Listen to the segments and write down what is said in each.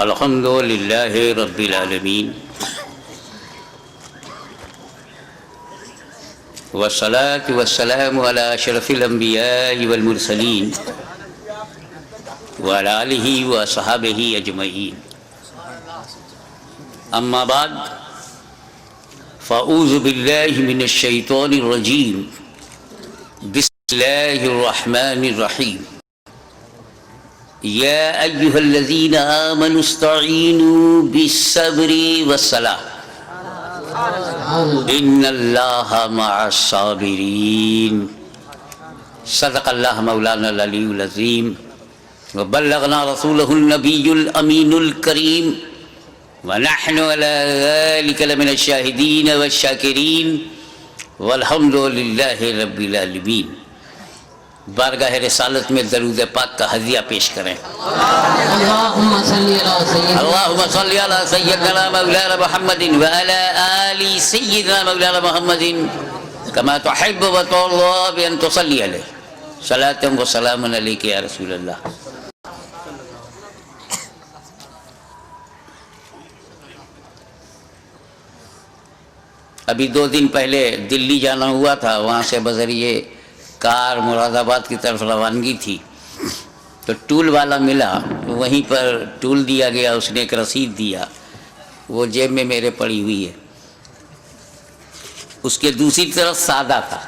الحمد للہ رب العالمین والصلاة والسلام علی اشرف الانبیاء والمرسلین وعلی آلہ واصحابہ اجمعین، اما بعد فاعوذ باللہ من الشیطان الرجیم، بسم اللہ الرحمن الرحیم۔ یا ایہا الذین آمنوا استعینوا بالصبر والصلاۃ ان اللہ مع الصابرین۔ صدق اللہ مولانا العلی العظیم وبلغنا رسولہ النبی الامین الکریم ونحن علی ذلک لمن الشاہدین والشاکرین والحمد للہ رب العالمین۔ بارگاہ رسالت میں درود پاک کا ہدیہ پیش کریں۔ اللہم صلی علی سیدنا مولانا محمد وعلی آل سیدنا مولانا محمد کما تحب وترضى بأن تصلی علیہ صلاة و سلام علیک یا رسول اللہ۔ ابھی 2 دن پہلے دلی جانا ہوا تھا، وہاں سے بذریعہ کار مراد آباد کی طرف روانگی تھی، تو ٹول والا ملا، وہیں پر ٹول دیا گیا، اس نے ایک رسید دیا، وہ جیب میں میرے پڑی ہوئی ہے۔ اس کے دوسری طرف سادہ تھا،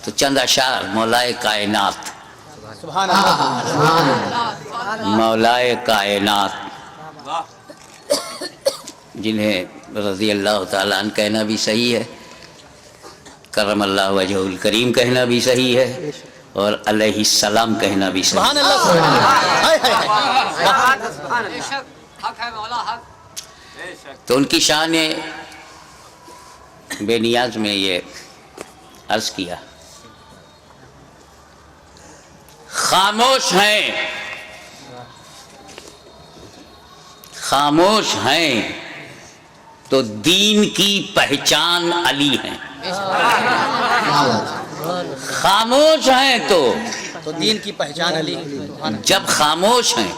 تو چند اشعار مولائے کائنات، مولائے کائنات جنہیں رضی اللہ تعالیٰ عنہ کہنا بھی صحیح ہے، کرم اللہ وجہ الکریم کہنا بھی صحیح ہے، اور علیہ السلام کہنا بھی صحیح ہے۔ تو ان کی شان بے نیاز میں یہ عرض کیا، خاموش ہیں، خاموش ہیں تو دین کی پہچان علی ہیں، خاموش ہیں تو دین کی پہچان علی۔ جب خاموش ہیں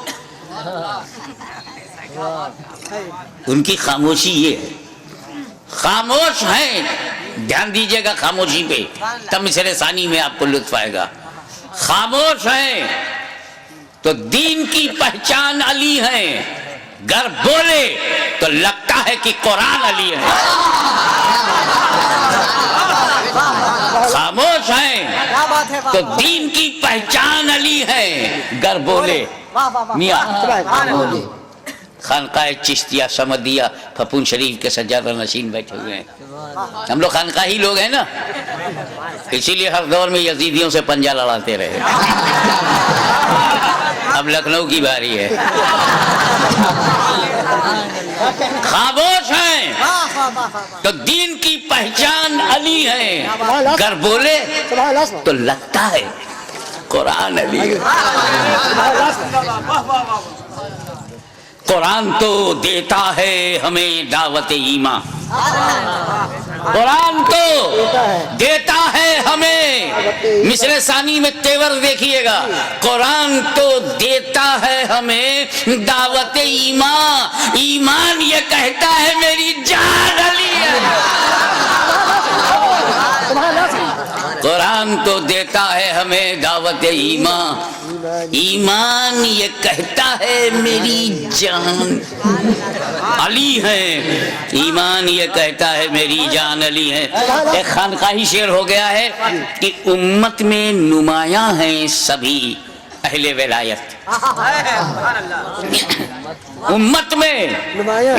ان کی خاموشی یہ ہے، خاموش ہیں، دھیان دیجئے گا خاموشی پہ، تب مصرع ثانی میں آپ کو لطف آئے گا۔ خاموش ہیں تو دین کی پہچان علی ہیں، گر بولے تو لگتا ہے کہ قرآن علی ہے۔ خاموش ہیں تو دین کی پہچان علی ہے، گر بولے میاں خانقاہ چشتیہ سمدیہ پھپون شریف کے سجادہ نشین بیٹھے ہوئے ہیں۔ ہم لوگ خانقاہی لوگ ہیں نا، اسی لیے ہر دور میں یزیدیوں سے پنجہ لڑاتے رہے۔ اب لکھنؤ کی باری ہے۔ خاموش ہیں تو دین کی پہچان علی ہے، گر بولے تو لگتا ہے قرآن علی ہے۔ قرآن تو دیتا ہے ہمیں دعوت ایمان، قرآن تو دیتا ہے ہمیں، مصرع ثانی میں تیور دیکھیے گا، قرآن تو دیتا ہے ہمیں دعوت ایمان، ایمان یہ کہتا ہے میری جان علی ہے۔ قرآن تو دیتا ہے ہمیں دعوت ایمان، ایمان یہ کہتا ہے میری جان علی ہے، ایمان یہ کہتا ہے میری جان علی ہے۔ ایک خانقاہی شعر ہو گیا ہے کہ امت میں نمایاں ہیں سبھی اہل ولایت، امت میں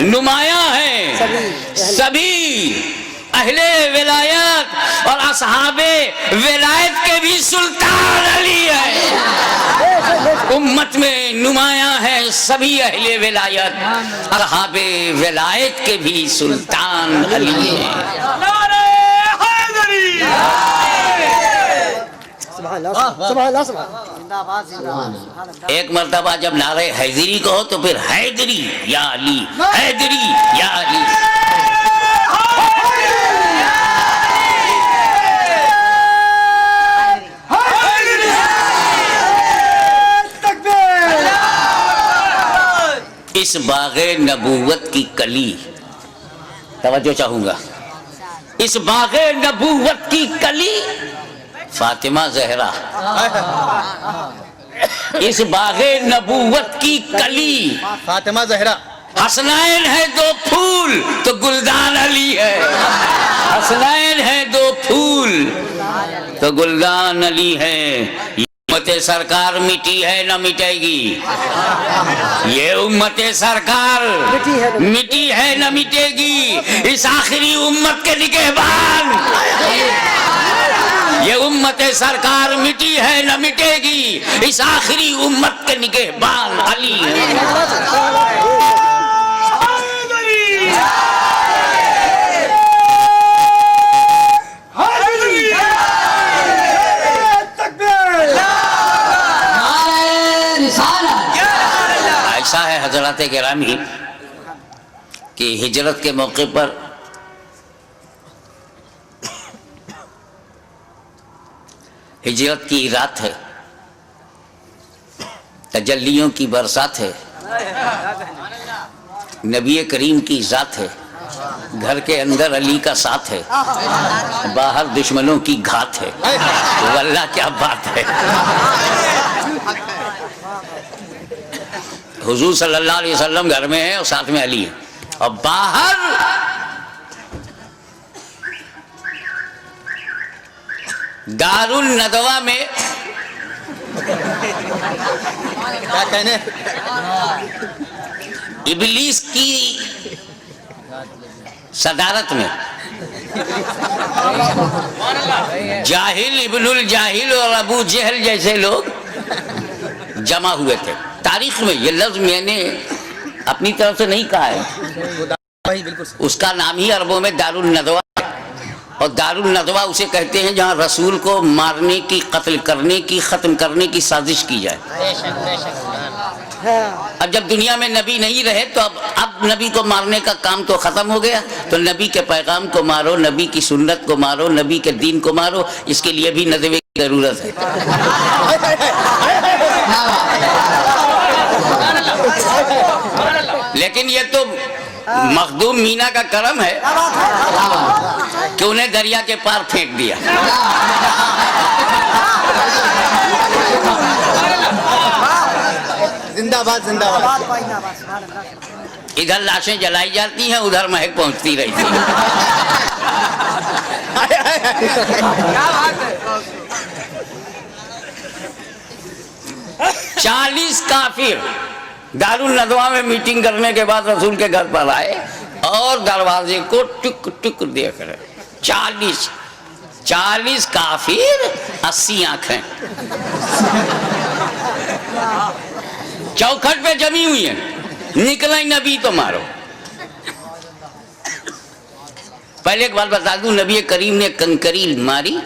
نمایاں ہیں سبھی اہل ولایت، اور اصحاب ولایت کے بھی سلطان علی ہے۔ امت میں نمایاں ہے سبھی اہل ولایت، اصحاب ولایت کے بھی سلطان علی ہیں۔ ایک مرتبہ جب نعرہ حیدری کہو تو پھر حیدری یا علی، حیدری یا علی۔ اس باغ نبوت کی کلی، توجہ چاہوں گا، اس باغ نبوت کی کلی فاطمہ زہرا، اس باغ نبوت کی کلی فاطمہ زہرا، حسنین ہے دو پھول تو گلدان علی ہے، حسنین ہے دو پھول تو گلدان علی ہے۔ امت سرکار مٹی ہے نہ مٹے گی، یہ امت سرکار مٹی ہے نہ مٹے گی، اس آخری امت کے نگہبان، یہ امت سرکار مٹی ہے نہ مٹے گی، اس آخری امت کے نگہبان علی ہے۔ ایسا ہے حضرات گرامی کہ ہجرت کے موقع پر ہجرت کی رات ہے، تجلیوں کی برسات ہے، نبی کریم کی ذات ہے، گھر کے اندر علی کا ساتھ ہے، باہر دشمنوں کی گھات ہے، واللہ کیا بات ہے۔ حضور صلی اللہ علیہ وسلم گھر میں ہے اور ساتھ میں علی ہے، اور باہر دار الندوہ میں کیا کہنے، ابلیس کی صدارت میں جاہل ابن الجاہل اور ابو جہل جیسے لوگ جمع ہوئے تھے۔ تاریخ میں یہ لفظ میں نے اپنی طرف سے نہیں کہا ہے، اس کا نام ہی عربوں میں دار الندوہ ہے، اور دار الندوہ اسے کہتے ہیں جہاں رسول کو مارنے کی، قتل کرنے کی، ختم کرنے کی سازش کی جائے۔ اب جب دنیا میں نبی نہیں رہے تو اب نبی کو مارنے کا کام تو ختم ہو گیا، تو نبی کے پیغام کو مارو، نبی کی سنت کو مارو، نبی کے دین کو مارو، اس کے لیے بھی ندوے کی ضرورت ہے۔ لیکن یہ تو مخدوم مینا کا کرم ہے کہ انہیں دریا کے پار پھینک دیا۔ زندہ باد، زندہ باد۔ ادھر لاشیں جلائی جاتی ہیں، ادھر مہک پہنچتی رہتی ہے۔ 40 کافر دار الندوہ میں میٹنگ کرنے کے بعد رسول کے گھر پر آئے اور دروازے کو ٹک ٹک دیکھ رہے۔ 40 کافر، 80 آنکھیں چوکھٹ پہ جمی ہوئی ہیں، نکلیں نبی تو مارو۔ پہلے ایک بات بتا دوں، نبی کریم نے کنکری ماری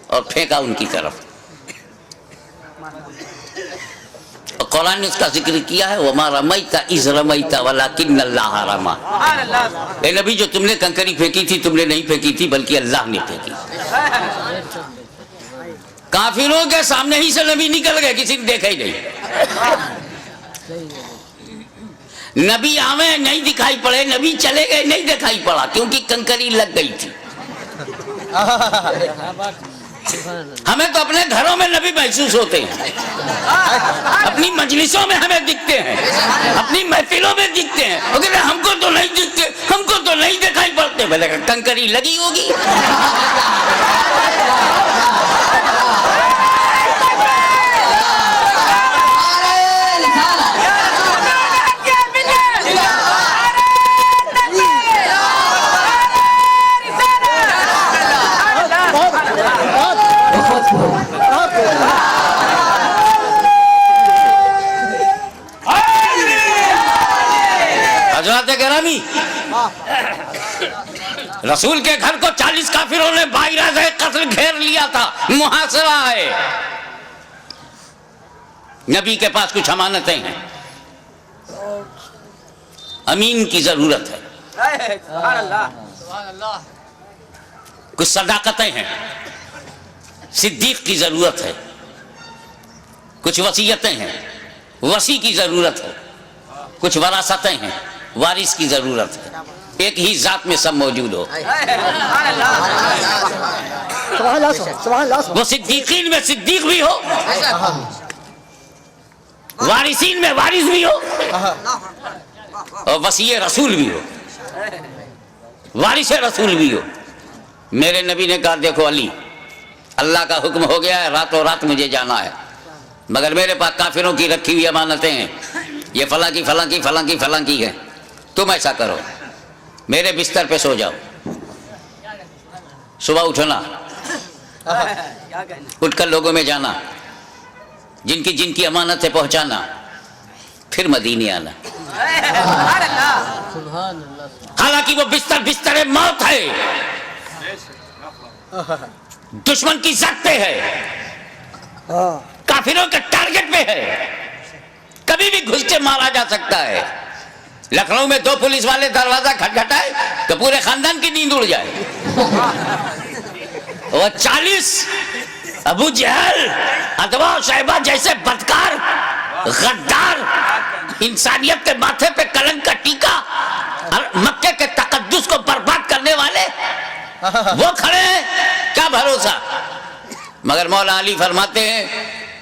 اور پھینکا ان کی طرف، اور قرآن نے اس کا ذکر کیا ہے، وَمَا رَمَيْتَ إِذْ رَمَيْتَ وَلَكِنَّ اللَّهَ رَمَى۔ اے نبی، جو تم نے کنکری پھینکی تھی تم نے نہیں پھینکی تھی بلکہ اللہ نے پھینکی۔ کافروں کے سامنے ہی سے نبی نکل گئے، کسی نے دیکھا ہی نہیں۔ نبی آویں نہیں دکھائی پڑے، نبی چلے گئے نہیں دکھائی پڑا، کیونکہ کنکری لگ گئی تھی۔ ہمیں تو اپنے گھروں میں نبی محسوس ہوتے ہیں، اپنی مجلسوں میں ہمیں دکھتے ہیں، اپنی محفلوں میں دکھتے ہیں، لیکن ہم کو تو نہیں دکھتے، ہم کو تو نہیں دکھائی پڑتے۔ بھلے کنکری لگی ہوگی۔ حضرات گرامی، رسول کے گھر کو 40 کافروں نے باعث قتل گھیر لیا تھا، محاصرہ ہے۔ نبی کے پاس کچھ امانتیں ہیں، امین کی ضرورت ہے، کچھ صداقتیں ہیں، صدیق کی ضرورت ہے، کچھ وصیتیں ہیں، وصی کی ضرورت ہے۔ کچھ وراثتیں ہیں، وارث کی ضرورت ہے، ایک ہی ذات میں سب موجود ہو۔ وہ صدیقین میں صدیق بھی ہو، وارثین میں وارث بھی ہو، اور وصی رسول بھی ہو، وارث رسول بھی ہو۔ میرے نبی نے کہا دیکھو علی، اللہ کا حکم ہو گیا ہے، راتوں رات مجھے جانا ہے، مگر میرے پاس کافروں کی رکھی ہوئی امانتیں ہیں، یہ فلاں کی فلاں کی فلاں کی فلاں کی ہے، تم ایسا کرو میرے بستر پہ سو جاؤ، صبح اٹھنا، اٹھ کر لوگوں میں جانا، جن کی امانت سے پہنچانا، پھر مدینے آنا۔ حالانکہ وہ بستر موت ہے، دشمن کی زد پہ ہے، کافروں کے ٹارگٹ پہ ہے، کبھی بھی گھس کے مارا جا سکتا ہے۔ لکھنؤ میں 2 پولیس والے دروازہ کھٹکھٹائے تو پورے خاندان کی نیند اڑ جائے۔ وہ 40 ابو جہل، ادوا و شیبہ جیسے بدکار غدار، انسانیت کے ماتھے پہ کلنک کا ٹیکا اور مکے کے تقدس کو برباد کرنے والے وہ کھڑے ہیں، کیا بھروسہ۔ مگر مولا علی فرماتے ہیں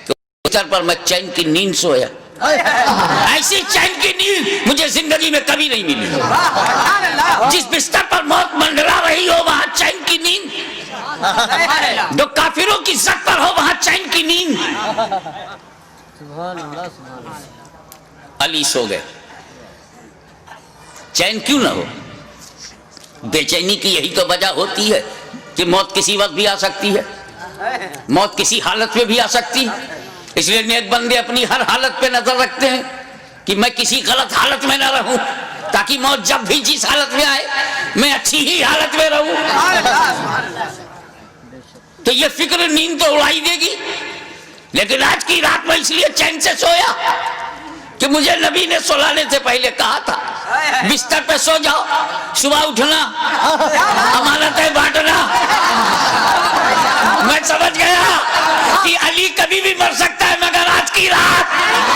کہ بستر پر میں چین کی نیند سویا، ایسی چین کی نیند مجھے زندگی میں کبھی نہیں ملی۔ جس بستر پر موت منڈرا رہی ہو وہاں چین کی نیند، جو کافروں کی زد پر ہو وہاں چین کی نیند۔ علی سو گئے، چین کیوں نہ ہو؟ بے چینی کی یہی تو وجہ ہوتی ہے کہ موت کسی وقت بھی آ سکتی ہے، موت کسی حالت میں بھی آ سکتی ہے۔ اس لیے نیک بندے اپنی ہر حالت پہ نظر رکھتے ہیں کہ میں کسی غلط حالت میں نہ رہوں، تاکہ موت جب بھی جس حالت میں آئے میں اچھی ہی حالت میں رہوں۔ تو یہ فکر نیند تو اڑائی دے گی، لیکن آج کی رات میں اس لیے چین سے سویا کہ مجھے نبی نے سلانے سے پہلے کہا تھا بستر پہ سو جاؤ، صبح اٹھنا، امانتیں بانٹنا۔ میں سمجھ گیا کہ علی کبھی بھی مر سکتا ہے، مگر آج کی رات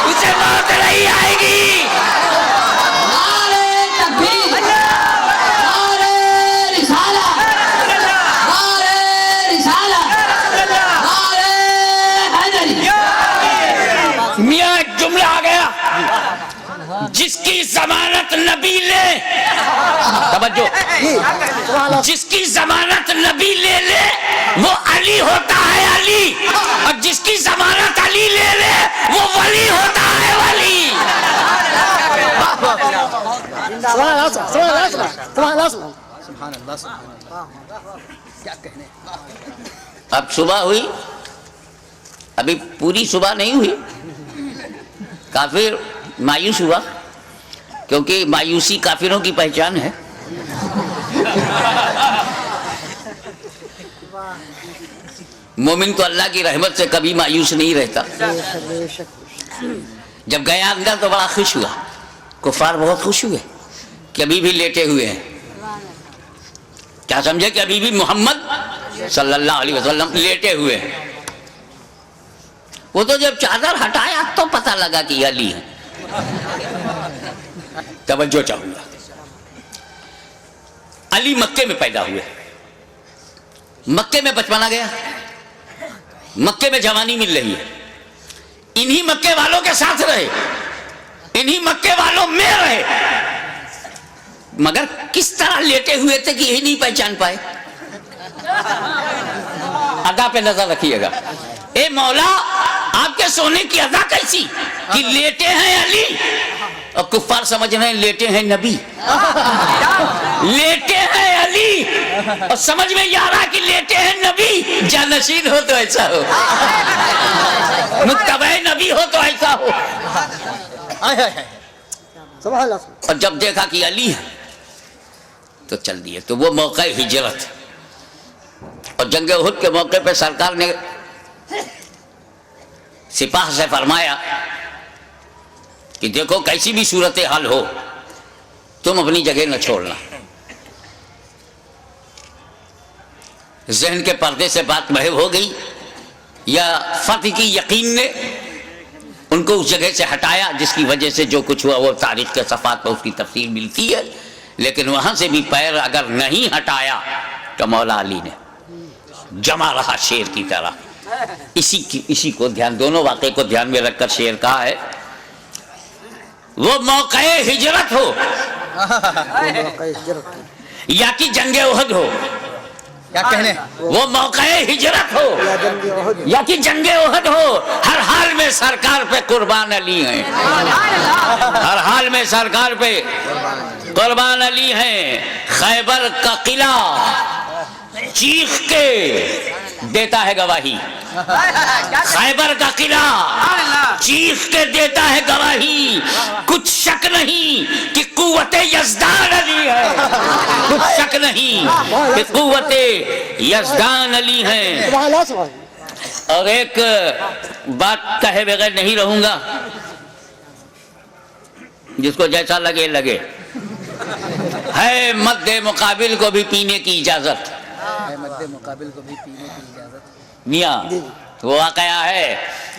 اسے موت نہیں آئے گی۔ میاں ایک جملہ آ گیا، جس کی ضمانت نبی لے، توجہ، جس کی ضمانت نبی لے لے وہ علی ہوتا ہے علی، اور جس کی ضمانت علی لے لے وہ ولی ہوتا ہے ولی۔ اب صبح ہوئی، ابھی پوری صبح نہیں ہوئی، کافر مایوس ہوا، کیونکہ مایوسی کافروں کی پہچان ہے۔ مومن تو اللہ کی رحمت سے کبھی مایوس نہیں رہتا۔ جب گیا اندر تو بڑا خوش ہوا، کفار بہت خوش ہوئے کہ ابھی بھی لیٹے ہوئے ہیں، کیا سمجھے کہ ابھی بھی محمد صلی اللہ علیہ وسلم لیٹے ہوئے ہیں۔ وہ تو جب چادر ہٹایا تو پتہ لگا کہ علی ہے۔ توجہ چاہوں گا، علی مکے میں پیدا ہوئے، مکے میں بچپنا گیا، مکے میں جوانی مل رہی ہے، انہی مکے والوں کے ساتھ رہے، انہی مکے والوں میں رہے، مگر کس طرح لیٹے ہوئے تھے کہ یہی نہیں پہچان پائے۔ ادا پہ نظر رکھیے گا، اے مولا آپ کے سونے کی ادا کیسی کہ لیٹے ہیں علی، اور کفار سمجھ رہے ہیں لیٹے ہیں نبی، لیٹے ہیں علی اور سمجھ میں یہ آ رہا کہ لیٹے ہیں نبی۔ جانشین ہو تو ایسا ہو، متبع نبی ہو تو ایسا ہو۔ اور جب دیکھا کہ علی ہے تو چل دیے۔ تو وہ موقع ہجرت، اور جنگ احد کے موقع پہ سرکار نے سپاہ سے فرمایا کہ دیکھو کیسی بھی صورتحال ہو تم اپنی جگہ نہ چھوڑنا۔ ذہن کے پردے سے بات محو ہو گئی یا فتح کی یقین نے ان کو اس جگہ سے ہٹایا جس کی وجہ سے جو کچھ ہوا وہ تاریخ کے صفحات پر اس کی تفصیل ملتی ہے، لیکن وہاں سے بھی پیر اگر نہیں ہٹایا تو مولا علی نے جمع رہا شیر کی طرح۔ اسی کو دھیان، دونوں واقعے کو دھیان میں رکھ کر شعر کہا ہے، وہ موقع ہجرت ہو یا کہ جنگ احد ہو، کیا کہنے؟ وہ موقع ہجرت ہو یا کہ جنگ احد ہو، ہر حال میں سرکار پہ قربان علی ہیں، ہر حال میں سرکار پہ قربان علی ہیں۔ خیبر کا قلعہ چیخ کے دیتا ہے گواہی، خیبر کا قلعہ چیخ کے دیتا ہے گواہی، کچھ شک نہیں کہ قوت یزدان علی ہے، کچھ شک نہیں کہ قوت یزدان علی ہے۔ اور ایک بات کہے بغیر نہیں رہوں گا، جس کو جیسا لگے لگے، ہے مد مقابل کو بھی پینے کی اجازت، میاں وہ واقعہ ہے،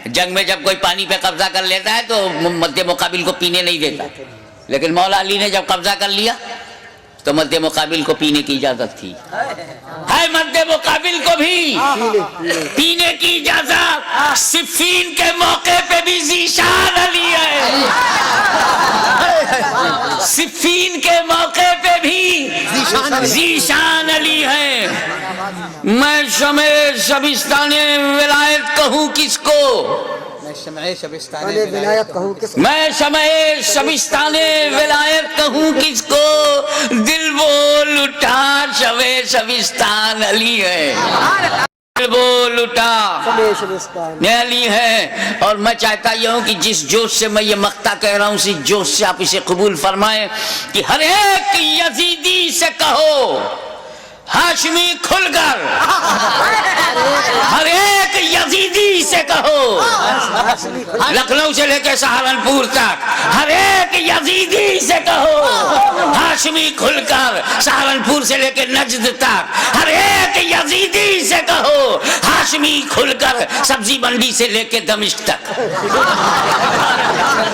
جنگ میں جب کوئی پانی پہ قبضہ کر لیتا ہے تو مد مقابل کو پینے نہیں دیتا، لیکن مولا علی نے جب قبضہ کر لیا تو مد مقابل کو پینے کی اجازت تھی، ہے مد مقابل کو بھی پینے کی اجازت۔ صفین کے موقع پہ بھی ذیشان علی ہے، صفین کے موقع پہ بھی ذیشان علی ہے۔ میں شمع شبستان ولایت کہوں کس کو، میں شمع شبستان ولایت کہوں کس کو، میں شمع شبستان ولایت کہوں کس کو، دل بول اٹھا شمع شبستان علی ہے، دل بول اٹھا میں علی ہے۔ اور میں چاہتا یہ ہوں کہ جس جوش سے میں یہ مقطع کہہ رہا ہوں اسی جوش سے آپ اسے قبول فرمائیں کہ ہر ایک یزیدی سے کہو ہاشمی کھل کر، ہر ایک یزیدی سے کہو، لکھنؤ سے لے کے سہارنپور تک ہر ایک یزیدی سے کہو ہاشمی کھل کر، سہارنپور سے لے کے نجد تک ہر ایک یزیدی سے کہو ہاشمی کھل کر، سبزی منڈی سے لے کے دمشق تک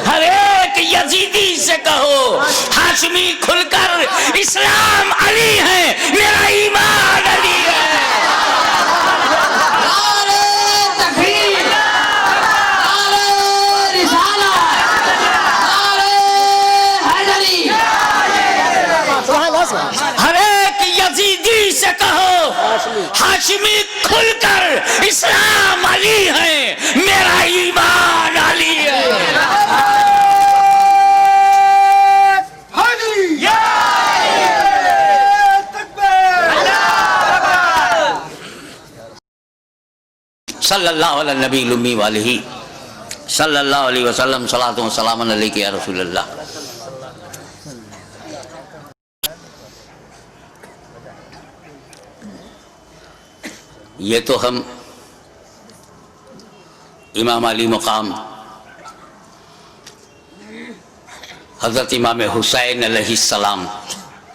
ہر ایک یزیدی سے کہو ہاشمی کھل کر، اسلام علی ہے، میرا ایمان علی ہے۔ ہر ایک یزیدی سے کہو ہاشمی کھل کر، اسلام علی ہے، میرا ایمان علی ہے۔ صلی اللہ علیہ نبی الامی والہ صلی اللہ علیہ وسلم، صلاۃ و سلام علیک یا رسول اللہ۔ یہ تو ہم امام علی مقام حضرت امام حسین علیہ السلام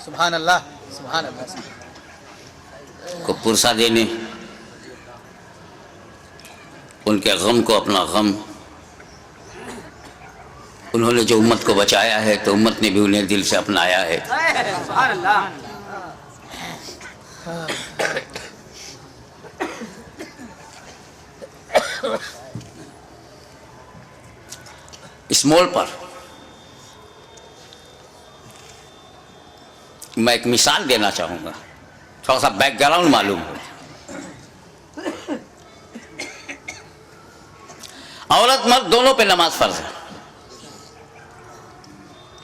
سبحان اللہ سبحان اللہ کو پرسہ دینے، ان کے غم کو اپنا غم، انہوں نے جو امت کو بچایا ہے تو امت نے بھی انہیں دل سے اپنایا ہے۔ اس موڑ پر میں ایک مثال دینا چاہوں گا، تھوڑا سا بیک گراؤنڈ معلوم ہو۔ عورت مرد دونوں پہ نماز فرض ہے،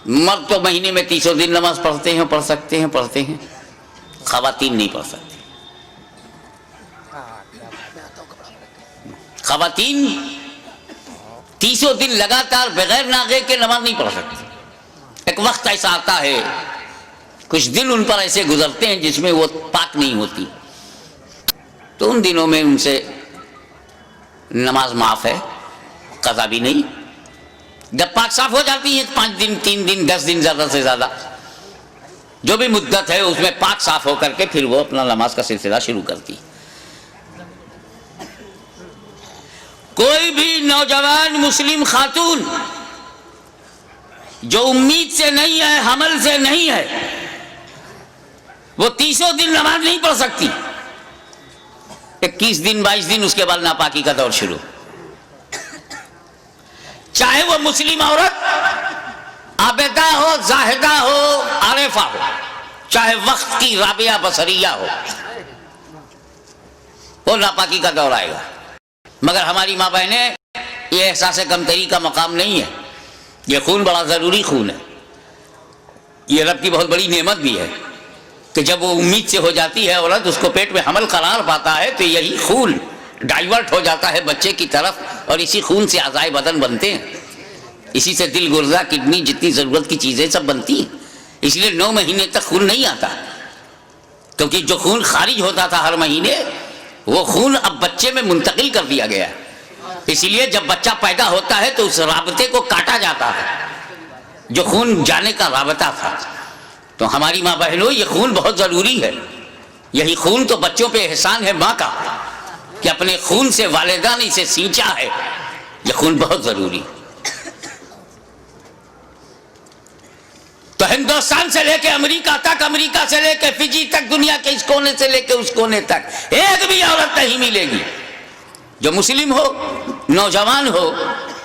مرد تو مہینے میں 300 دن نماز پڑھتے ہیں، پڑھتے ہیں، خواتین نہیں پڑھ سکتی۔ خواتین 300 دن لگاتار بغیر ناغے کے نماز نہیں پڑھ سکتی۔ ایک وقت ایسا آتا ہے، کچھ دن ان پر ایسے گزرتے ہیں جس میں وہ پاک نہیں ہوتی، تو ان دنوں میں ان سے نماز معاف ہے، قضا بھی نہیں۔ جب پاک صاف ہو جاتی ہیں 5 دن 3 دن 10 دن زیادہ سے زیادہ جو بھی مدت ہے اس میں پاک صاف ہو کر کے پھر وہ اپنا نماز کا سلسلہ شروع کرتی۔ کوئی بھی نوجوان مسلم خاتون جو امید سے نہیں ہے، حمل سے نہیں ہے، وہ 30 دن نماز نہیں پڑھ سکتی. 21 دن 22 دن اس کے بعد ناپاکی کا دور شروع. چاہے وہ مسلم عورت عابدہ ہو، زاہدہ ہو، عارفہ ہو، چاہے وقت کی رابعہ بصریہ ہو، وہ ناپاکی کا دور آئے گا. مگر ہماری ماں بہنیں، یہ احساس کمتری کا مقام نہیں ہے. یہ خون بڑا ضروری خون ہے. یہ رب کی بہت بڑی نعمت بھی ہے کہ جب وہ امید سے ہو جاتی ہے عورت، اس کو پیٹ میں حمل قرار پاتا ہے، تو یہی خون ڈائیورٹ ہو جاتا ہے بچے کی طرف، اور اسی خون سے اعضائے بدن بنتے ہیں. اسی سے دل، گردہ، کڈنی، جتنی ضرورت کی چیزیں سب بنتی ہیں. اس لیے 9 مہینے تک خون نہیں آتا، کیونکہ جو خون خارج ہوتا تھا ہر مہینے، وہ خون اب بچے میں منتقل کر دیا گیا. اسی لیے جب بچہ پیدا ہوتا ہے تو اس رابطے کو کاٹا جاتا ہے جو خون جانے کا رابطہ تھا. تو ہماری ماں بہنوں، یہ خون بہت ضروری ہے. یہی خون تو بچوں پہ احسان ہے ماں کا کہ اپنے خون سے والدہ نے اسے سینچا ہے. یہ خون بہت ضروری. تو ہندوستان سے لے کے امریکہ تک، امریکہ سے لے کے فجی تک، دنیا کے اس کونے سے لے کے اس کونے تک ایک بھی عورت نہیں ملے گی جو مسلم ہو، نوجوان ہو،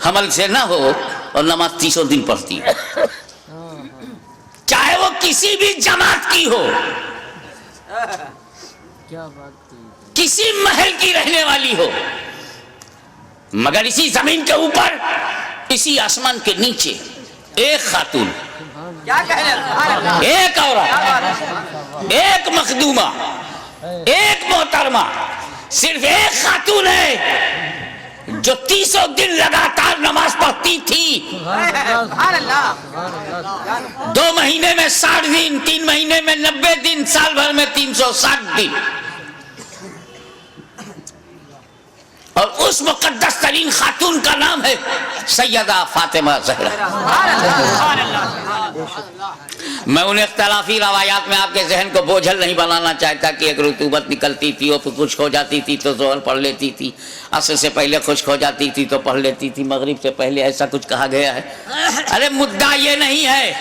حمل سے نہ ہو اور نماز 30 دن پڑھتی ہے، چاہے وہ کسی بھی جماعت کی ہو، کسی محل کی رہنے والی ہو. مگر اسی زمین کے اوپر، اسی آسمان کے نیچے ایک خاتون، ایک عورت، ایک مخدومہ، ایک محترمہ، صرف ایک خاتون ہے جو 30 دن لگاتار نماز پڑھتی تھی. 2 مہینے میں 60 دن، 3 مہینے میں 90 دن، سال بھر میں 360 دن. اور اس مقدس ترین خاتون کا نام ہے سیدہ فاطمہ زہرا. میں ان اختلافی روایات میں آپ کے ذہن کو بوجھل نہیں بنانا چاہتا کہ ایک رطوبت نکلتی تھی اور پھر خشک ہو جاتی تھی تو ظہر پڑھ لیتی تھی، عصر سے پہلے خشک ہو جاتی تھی تو پڑھ لیتی تھی، مغرب سے پہلے، ایسا کچھ کہا گیا ہے. ارے مدعا یہ نہیں ہے،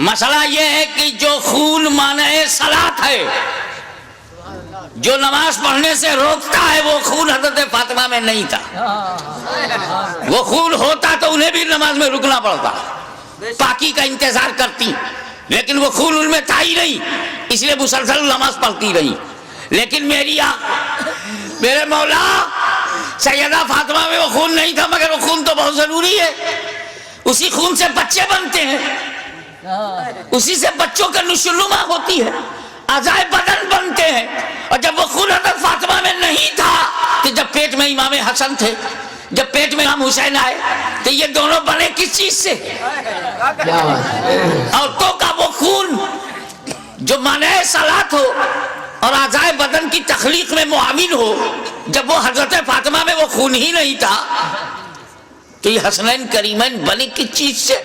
مسئلہ یہ ہے کہ جو خون مانع صلاۃ ہے، جو نماز پڑھنے سے روکتا ہے، وہ خون حضرت فاطمہ میں نہیں تھا. وہ خون ہوتا تو انہیں بھی نماز میں رکنا پڑتا، پاکی کا انتظار کرتی، لیکن وہ خون ان میں تھا ہی نہیں، اس لیے مسلسل نماز پڑھتی رہی. لیکن میرے مولا سیدہ فاطمہ میں وہ خون نہیں تھا، مگر وہ خون تو بہت ضروری ہے. اسی خون سے بچے بنتے ہیں، اسی سے بچوں کا نشوونما ہوتی ہے، اعضائے بدن بنتے ہیں. اور جب وہ خون حضرت فاطمہ میں نہیں تھا، کہ جب پیٹ میں امام حسن تھے، جب پیٹ میں امام حسین آئے، تو یہ دونوں بنے کس چیز سے؟ عورتوں کا وہ خون جو مانع صلاۃ ہو اور اعضائے بدن کی تخلیق میں معاون ہو، جب وہ حضرت فاطمہ میں وہ خون ہی نہیں تھا، تو یہ حسنین کریمین بنے کس چیز سے،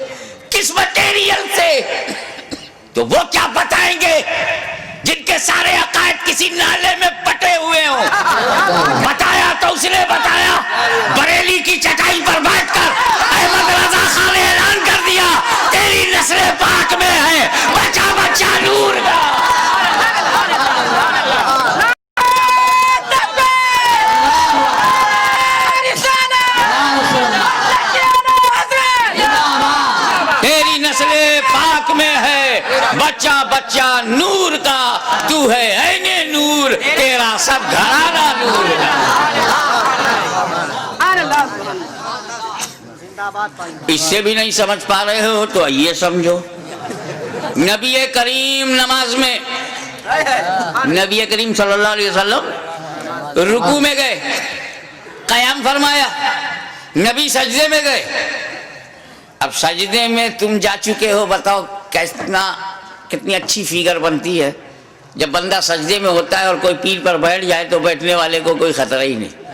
کس مٹیریل سے؟ تو وہ کیا بتائیں گے جن کے سارے عقائد کسی نالے میں پٹے ہوئے ہوں؟ بتایا تو اس نے بتایا، بریلی کی چٹائی پر بیٹھ کر احمد رضا خان نے اعلان کر دیا، تیری نسل پاک میں ہے بچہ بچہ نور کا. تیری نسل پاک میں ہے بچہ بچہ نور کا، تو ہے عین نور، تیرا سب گھرانہ نور کا. اس سے بھی نہیں سمجھ پا رہے ہو تو آئیے سمجھو. نبی کریم نماز میں، نبی کریم صلی اللہ علیہ وسلم رکوع میں گئے، قیام فرمایا، نبی سجدے میں گئے. اب سجدے میں تم جا چکے ہو، بتاؤ کتنی اچھی فیگر بنتی ہے جب بندہ سجدے میں ہوتا ہے اور کوئی پیٹھ پر بیٹھ جائے تو بیٹھنے والے کو کوئی خطرہ ہی نہیں.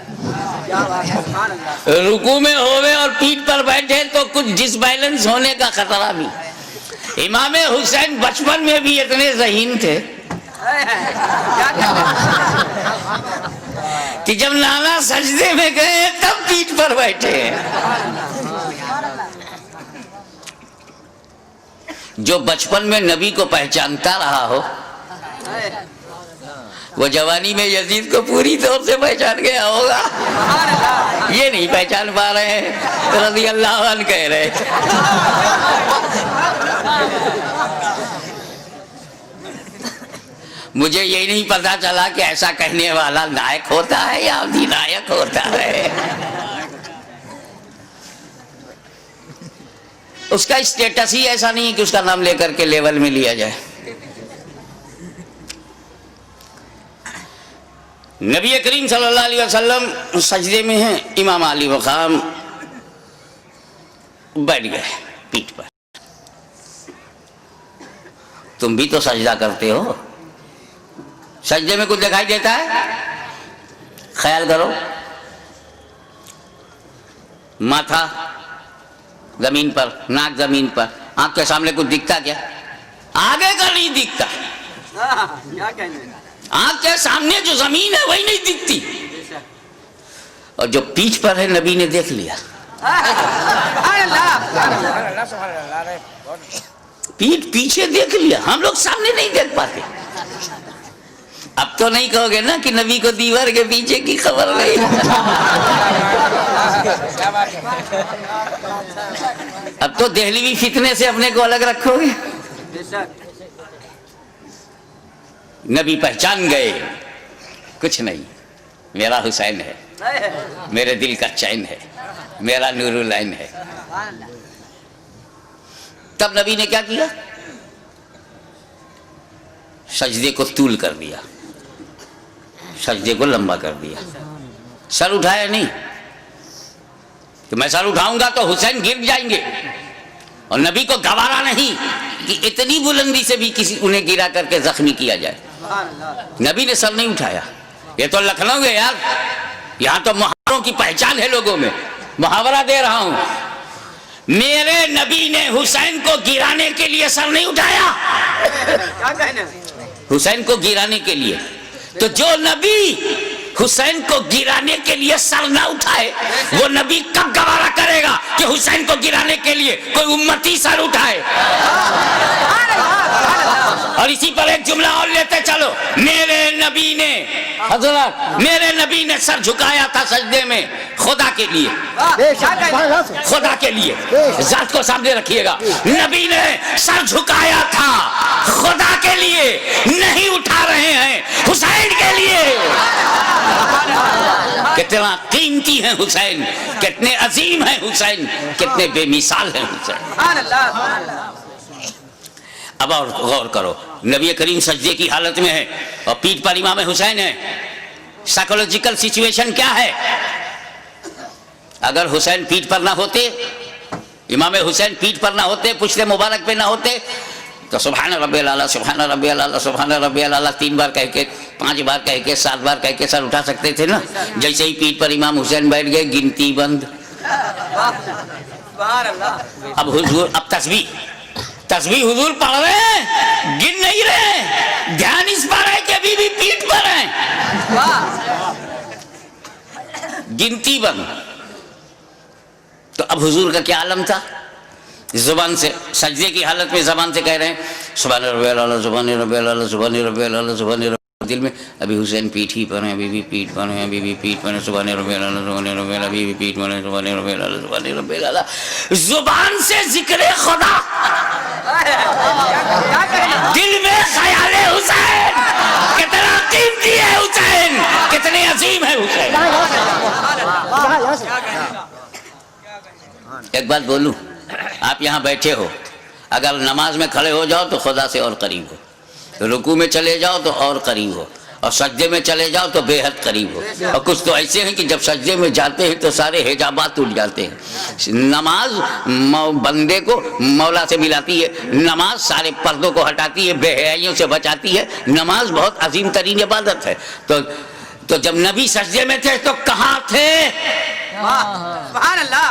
رکوع میں ہوئے اور پیٹھ پر بیٹھے تو کچھ ڈس بیلنس ہونے کا خطرہ بھی. امام حسین بچپن میں بھی اتنے ذہین تھے کہ جب نانا سجدے میں گئے تب پیٹھ پر بیٹھے ہیں۔ جو بچپن میں نبی کو پہچانتا رہا ہو وہ جوانی میں یزید کو پوری طور سے پہچان گیا ہوگا۔ یہ نہیں پہچان پا رہے ہیں، رضی اللہ عنہ کہہ رہے۔ مجھے یہ نہیں پتا چلا کہ ایسا کہنے والا نائک ہوتا ہے یا ادھینائک ہوتا ہے۔ اس کا اسٹیٹس ہی ایسا نہیں ہے کہ اس کا نام لے کر کے لیول میں لیا جائے۔ نبی کریم صلی اللہ علیہ وسلم سجدے میں ہیں، امام علی مقام بیٹھ گئے پیٹھ پر۔ تم بھی تو سجدہ کرتے ہو، سجدے میں کچھ دکھائی دیتا ہے؟ خیال کرو، ماتھا زمین پر، ناک زمین پر، آنکھ کے سامنے کچھ دکھتا کیا؟ آگے کا نہیں دکھتا، آنکھ کے سامنے جو زمین ہے وہی نہیں دکھتی، اور جو پیٹھ پر ہے نبی نے دیکھ لیا۔ پیٹھ پیچھے دیکھ لیا، ہم لوگ سامنے نہیں دیکھ پاتے۔ اب تو نہیں کہو گے نا کہ نبی کو دیوار کے پیچھے کی خبر نہیں۔ اب تو دہلوی فتنے سے اپنے کو الگ رکھو گے۔ نبی پہچان گئے، کچھ نہیں، میرا حسین ہے، میرے دل کا چین ہے، میرا نور العین ہے۔ تب نبی نے کیا کیا؟ سجدے کو طول کر دیا، سجدے کو لمبا کر دیا، سر اٹھایا نہیں کہ میں سر اٹھاؤں گا تو حسین گر جائیں گے، اور نبی کو گوارا نہیں کہ اتنی بلندی سے بھی کسی انہیں گرا کر کے زخمی کیا جائے۔ نبی نے سر نہیں اٹھایا۔ یہ تو لکھنؤ ہے یار، یہاں تو محاوروں کی پہچان ہے لوگوں میں، محاورہ دے رہا ہوں۔ میرے نبی نے حسین کو گرانے کے لیے سر نہیں اٹھایا، حسین کو گرانے کے لیے۔ تو جو نبی حسین کو گرانے کے لیے سر نہ اٹھائے وہ نبی کب گوارا کرے گا کہ حسین کو گرانے کے لیے کوئی امتی سر اٹھائے؟ اور اسی پر ایک جملہ اور لیتے چلو، میرے نبی نے، حضرات میرے نبی نے سر جھکایا تھا سجدے میں خدا کے لیے، خدا کے لیے، ذات کو سامنے رکھیے گا، نبی نے سر جھکایا تھا خدا کے لیے، نہیں اٹھا رہے ہیں حسین کے لیے۔ کتنا قیمتی ہے حسین، کتنے عظیم ہے حسین، کتنے بے مثال ہے حسین۔ اب اور غور کرو، نبی کریم سجدے کی حالت میں ہے اور پیٹھ پر امام حسین ہے، سائیکولوجیکل سچویشن کیا ہے؟ اگر حسین پیٹھ پر نہ ہوتے، امام حسین پیٹھ پر نہ ہوتے، پشت مبارک پہ نہ ہوتے، تو سبحان ربی الاعلیٰ، سبحان ربی الاعلیٰ، سبحان ربی الاعلیٰ 3 بار کہہ کے، 5 بار کہہ کے، 7 بار کہہ کے سر اٹھا سکتے تھے نا۔ جیسے ہی پیٹھ پر امام حسین بیٹھ گئے، گنتی بند۔ اب حضور، اب تسبیح حضور پڑھ رہے ہیں، گن نہیں رہے، دھیان اس پر ہے کہ ابھی بھی پیٹھ پر ہیں، گنتی بند۔ تو اب حضور کا کیا عالم تھا؟ زبان سے، سجدے کی حالت میں زبان سے کہہ رہے ہیں سبحان ربی الاعلیٰ، سبحان ربی الاعلیٰ، سبحان ربی الاعلیٰ، سبحان ربی الاعلیٰ، دل میں ابھی حسین پیٹھ ہی پر ہیں، ابھی بھی پیٹھ پر ہیں، ابھی بھی پیٹھ پر ہیں، سبحان ربی الاعلیٰ، سبحان ربی الاعلیٰ، ابھی بھی پیٹھ پر ہیں، سبحان ربی الاعلیٰ، سبحان ربی الاعلیٰ۔ زبان سے ذکر خدا، دل میں خیال حسین، کتنا قیمتی ہے حسین، کتنے عظیم ہے حسین۔ ایک بات بولوں، آپ یہاں بیٹھے ہو، اگر نماز میں کھڑے ہو جاؤ تو خدا سے اور قریب ہو، رکوع میں چلے جاؤ تو اور قریب ہو، اور سجدے میں چلے جاؤ تو بے حد قریب ہو۔ اور کچھ تو ایسے ہیں کہ جب سجدے میں جاتے ہیں تو سارے حجابات ٹوٹ جاتے ہیں۔ نماز بندے کو مولا سے ملاتی ہے، نماز سارے پردوں کو ہٹاتی ہے، بے حیائیوں سے بچاتی ہے، نماز بہت عظیم ترین عبادت ہے۔ تو جب نبی سجدے میں تھے تو کہاں تھے؟ سبحان اللہ،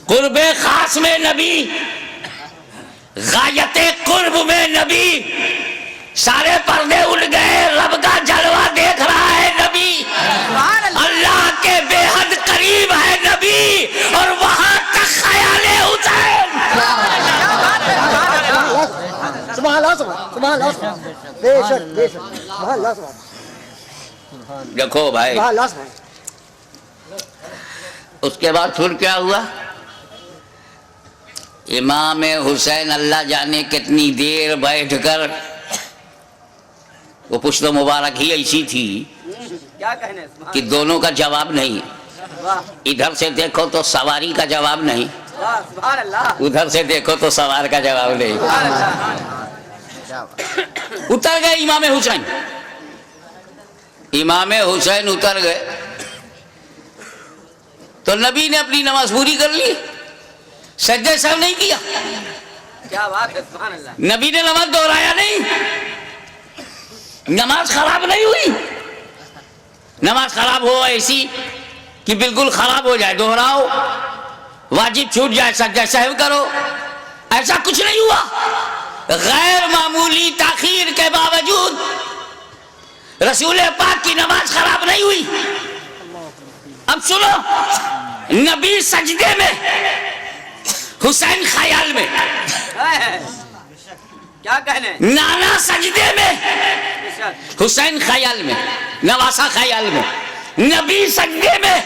قرب خاص میں نبی، غایت قرب میں نبی، سارے پردے اٹھ گئے، رب کا جلوہ دیکھ رہا ہے نبی۔ اللہ کے بے حد قریب ہے نبی اور وہاں تک خیال حسین. سبحان اللہ سبحان اللہ بے شک سبحان اللہ دیکھو بھائی سبحان اللہ سبحان. اس کے بعد پھر کیا ہوا؟ امام حسین اللہ جانے کتنی دیر بیٹھ کر، وہ پشت مبارک ہی ایسی تھی کہ دونوں کا جواب نہیں. ادھر سے دیکھو تو سواری کا جواب نہیں، ادھر سے دیکھو تو سوار کا جواب نہیں. اتر گئے امام حسین، امام حسین اتر گئے تو نبی نے اپنی نماز پوری کر لی، سجدہ سہو نہیں کیا. کیا بات ہے سبحان اللہ. نبی نے نماز دہرایا نہیں، نماز خراب نہیں ہوئی. نماز خراب ہو ایسی کہ بالکل خراب ہو جائے دہراؤ، واجب چھوٹ جائے سجدہ سہو کرو، ایسا کچھ نہیں ہوا. غیر معمولی تاخیر کے باوجود رسول پاک کی نماز خراب نہیں ہوئی. اب سنو، نبی سجدے میں، حسین خیال میں، کیا کہنے. نانا سجدے میں، حسین خیال میں، نواسا خیال میں، نبی سجدے میں،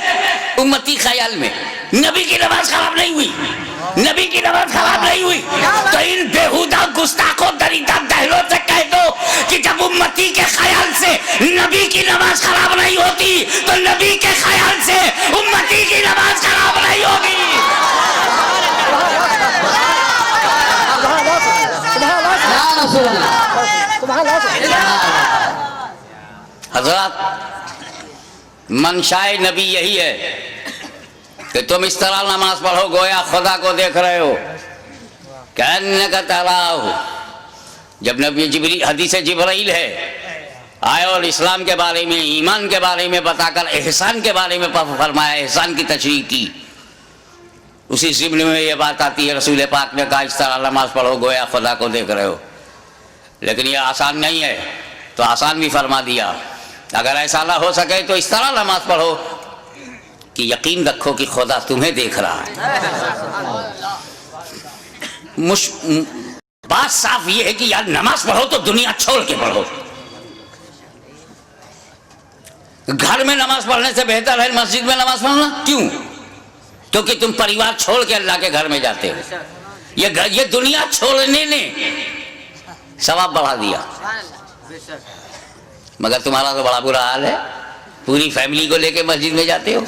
امتی خیال میں. نبی کی نماز خراب نہیں ہوئی، نبی کی نماز خراب نہیں ہوئی. تو ان بےہودہ گستاخوں دریدہ دہلوں سے کہہ دو کہ جب امتی کے خیال سے نبی کی نماز خراب نہیں ہوتی تو نبی کے خیال سے امتی کی نماز خراب نہیں ہوگی. حضرات، منشائے نبی یہی ہے کہ تم اس طرح نماز پڑھو گویا خدا کو دیکھ رہے ہو. کہنے تراہ. جب نبی حدیث جبرائیل ہے آئے اور اسلام کے بارے میں، ایمان کے بارے میں بتا کر احسان کے بارے میں فرمایا، احسان کی تشریح کی، اسی ضمن میں یہ بات آتی ہے رسول پاک نے کہا اس طرح نماز پڑھو گویا خدا کو دیکھ رہے ہو. لیکن یہ آسان نہیں ہے تو آسان بھی فرما دیا. اگر ایسا نہ ہو سکے تو اس طرح نماز پڑھو کہ یقین رکھو کہ خدا تمہیں دیکھ رہا ہے. بات صاف یہ ہے کہ یار نماز پڑھو تو دنیا چھوڑ کے پڑھو. گھر میں نماز پڑھنے سے بہتر ہے مسجد میں نماز پڑھنا. کیوں؟ کیونکہ تم پریوار چھوڑ کے اللہ کے گھر میں جاتے ہو. یہ دنیا چھوڑنے نے ثواب بڑھا دیا، مگر تمہارا تو بڑا برا حال ہے، پوری فیملی کو لے کے مسجد میں جاتے ہو.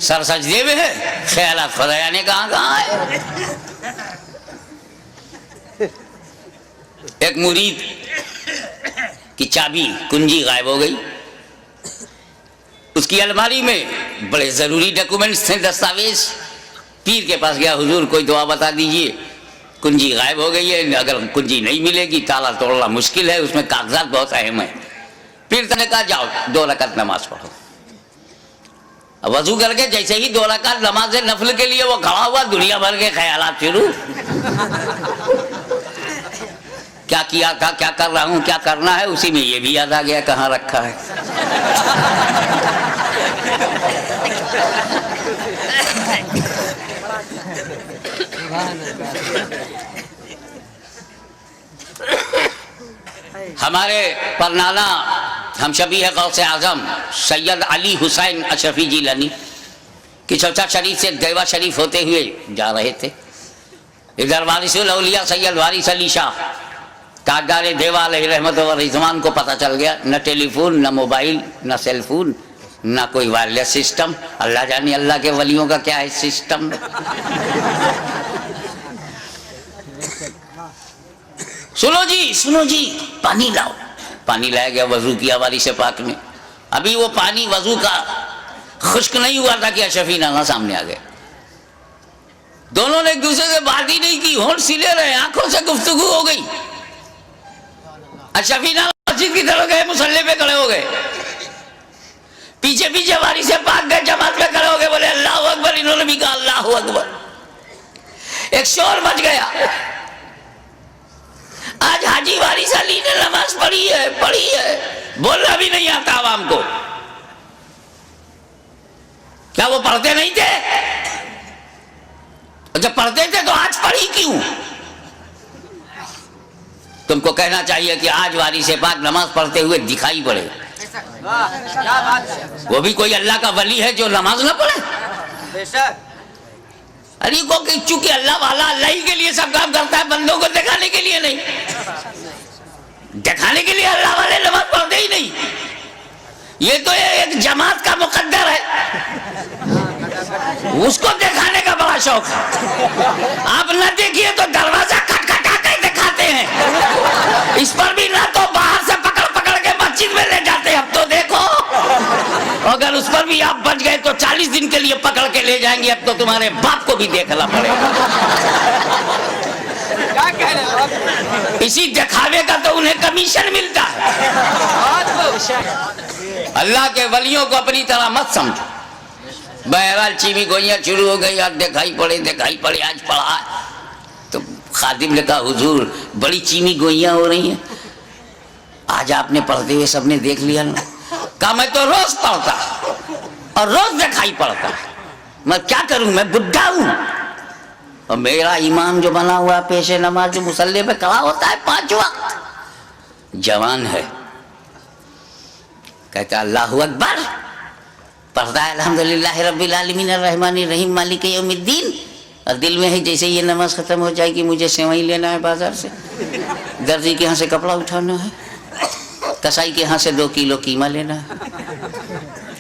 سر سجدے میں ہے، خیالات خدایا نے کہاں ہے. ایک مرید کی چابی کنجی غائب ہو گئی. اس کی الماری میں بڑے ضروری ڈاکومنٹس تھے، دستاویز. پیر کے پاس گیا، حضور کوئی دعا بتا دیجئے، کنجی غائب ہو گئی ہے، اگر کنجی نہیں ملے گی تالا توڑنا مشکل ہے، اس میں کاغذات بہت اہم ہیں. پیر نے کہا جاؤ 2 رکعت نماز پڑھو. وضو کر کے جیسے ہی 2 رکعت نماز نفل کے لیے وہ کھڑا ہوا، دنیا بھر کے خیالات شروع. کیا کیا تھا، کیا کر رہا ہوں، کیا کرنا ہے. اسی میں یہ بھی یاد آ گیا کہاں رکھا ہے. ہمارے پرنانا ہم شبیہ غوث اعظم سید علی حسین اشرفی جیلانی کی چوچا شریف سے دیوا شریف ہوتے ہوئے جا رہے تھے. ادھر وارث الاولیاء سید وارث علی شاہ تاجدار دیوا علیہ رحمت و رضوان کو پتہ چل گیا. نہ ٹیلی فون، نہ موبائل، نہ سیل فون، نہ کوئی وائرلیس سسٹم. اللہ جانے اللہ کے ولیوں کا کیا ہے سسٹم. سنو جی پانی لاؤ. پانی لایا گیا، وضو کیا وارث پاک نے. ابھی وہ پانی وضو کا خشک نہیں ہوا تھا کہ اشرفی نانا سامنے آ گئے. دونوں نے ایک دوسرے سے بات ہی نہیں کی، ہونٹ سلے رہے، آنکھوں سے گفتگو ہو گئی. اشرفی نانا مسجد کی طرف گئے، مصلی پہ کھڑے ہو گئے. پیچھے پیچھے وارث پاک گئے، جماعت پہ کھڑے ہو گئے، بولے اللہ اکبر. انہوں نے بھی کہا اللہ اکبر. ایک شور مچ گیا. آج حاجی وارث علی نے نماز پڑھی ہے بولنا بھی نہیں آتا عوام کو. کیا وہ پڑھتے نہیں تھے؟ جب پڑھتے تھے تو آج پڑھی کیوں؟ تم کو کہنا چاہیے کہ آج وارث پاک نماز پڑھتے ہوئے دکھائی پڑے. کیا بات ہے. وہ بھی کوئی اللہ کا ولی ہے جو نماز نہ پڑھے؟ بے شک. ارے کو کہ چونکہ اللہ والا اللہ ہی کے لیے سب کام کرتا ہے، بندوں کو دکھانے کے لیے نہیں. دکھانے کے لیے اللہ والے نماز پڑھتے ہی نہیں. یہ تو ایک جماعت کا مقدر ہے، اس کو دکھانے کا بڑا شوق ہے. آپ نہ دیکھیے تو دروازہ کھٹکھٹا کے دکھاتے ہیں. اس پر بھی نہ تو باہر سے پکڑ پکڑ کے مسجد میں لے جاتے ہیں. اب تو دیکھو، اگر اس پر بھی آپ بچ گئے تو 40 دن کے لیے پکڑ کے لے جائیں گے. اب تو تمہارے باپ کو بھی دیکھنا پڑے گا. کیا کہہ رہے ہو؟ اسی دکھاوے کا تو انہیں کمیشن ملتا ہے. اللہ کے ولیوں کو اپنی طرح مت سمجھو. بہرحال چیمی گوئیاں شروع ہو گئی. آج دکھائی پڑے آج پڑھا. تو خادم نے کہا حضور بڑی چیمی گوئیاں ہو رہی ہیں، آج آپ نے پڑھتے ہوئے سب نے دیکھ لیا نا. کہا میں تو روز پڑھتا اور روز دکھائی پڑتا، میں کیا کروں، میں بڈھا ہوں. اور میرا امام جو بنا ہوا پیش نماز جو مصلی پہ کھڑا ہوتا ہے 5 وقت، جوان ہے. کہتا اللہ اکبر، پڑھتا ہے الحمدللہ رب العالمین الرحمن الرحیم مالک یوم الدین، اور دل میں ہے جیسے یہ نماز ختم ہو جائے گی مجھے سیوئی لینا ہے بازار سے، درزی کے ہاں سے کپڑا اٹھانا ہے، کسائی کے ہاں سے 2 کلو قیمہ لینا ہے،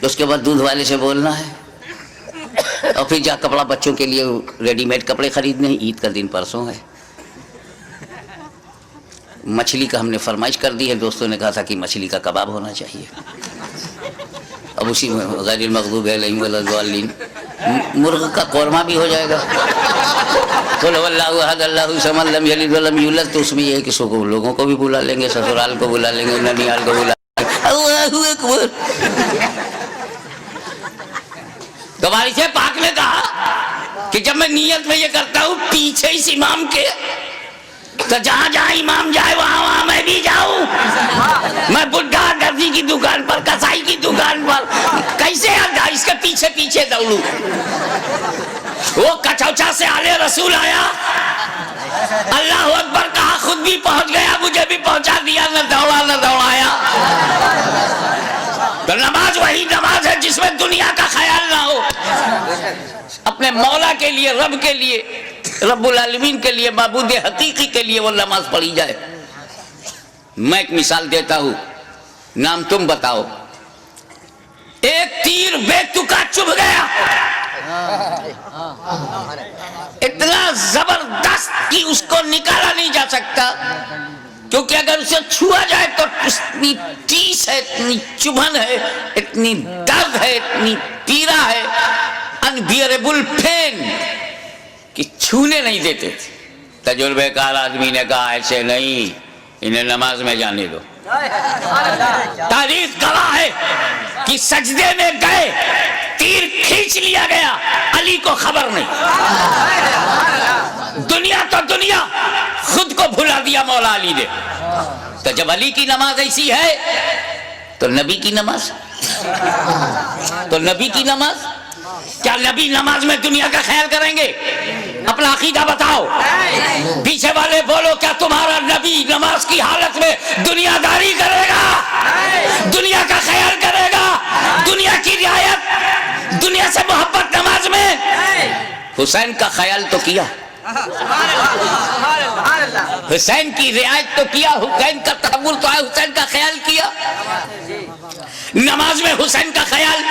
اس کے بعد دودھ والے سے بولنا ہے، اور پھر جا کپڑا بچوں کے لیے ریڈی میڈ کپڑے خریدنے ہیں. عید کا دن پرسوں ہے. مچھلی کا ہم نے فرمائش کر دی ہے، دوستوں نے کہا تھا کہ مچھلی کا کباب ہونا چاہیے. اب اسی میں غیر المغضوب علیہم ولا الضالین مرغ کا قورمہ بھی ہو جائے گا. قل هو اللہ احد اللہ الصمد لم یلد ولم یولد. تو اس میں یہ ہے کہ لوگوں کو بھی بلا لیں گے، سسرال کو بلا لیں گے، ننیال کو بلا لیں گے. اللہ اکبر. تو وارث پاک نے کہا کہ جب میں نیت میں یہ کرتا ہوں پیچھے اس امام کے، تو جہاں جہاں امام جائے وہاں وہاں میں بھی جاؤں. میں بڈھا درزی کی دکان پر، کسائی کی دکان پر، کیسے اس کے پیچھے پیچھے دوڑوں. وہ کچوچا سے آلے رسول آیا، اللہ اکبر کہا، خود بھی پہنچ گیا، مجھے بھی پہنچا دیا، نہ دوڑا نہ دوڑایا. تو نماز وہی نماز ہے جس میں دنیا کا خیال نہ ہو. اپنے مولا کے لیے، رب کے لیے، رب العالمین کے لیے، معبود حقیقی کے لیے وہ نماز پڑھی جائے. میں ایک مثال دیتا ہوں، نام تم بتاؤ. ایک تیر بے تکا چبھ گیا، اتنا زبردست کہ اس کو نکالا نہیں جا سکتا، کیونکہ اگر اسے چھوا جائے تو اتنی ٹیس ہے، اتنی چبھن ہے، اتنی درد ہے، اتنی پیرا ہے، انبیئربل پین، کہ چھونے نہیں دیتے تھے. تجربے کار آدمی نے کہا ایسے نہیں، انہیں نماز میں جانے دو. تاریخ گواہ ہے کہ سجدے میں گئے، تیر کھینچ لیا گیا، علی کو خبر نہیں. دنیا تو دنیا، خود کو بھلا دیا مولا علی نے. تو جب علی کی نماز ایسی ہے تو نبی کی نماز، تو نبی کی نماز، کیا نبی نماز میں دنیا کا خیال کریں گے؟ اپنا عقیدہ بتاؤ. پیچھے والے بولو، کیا تمہارا نبی نماز کی حالت میں دنیا داری کرے گا، دنیا کا خیال کرے گا، دنیا کی رعایت، دنیا سے محبت نماز میں؟ حسین کا خیال تو کیا، حسین کی رعایت تو کیا، حسین کا تصور تو ہے، حسین کا خیال کیا. نماز میں حسین کا خیال.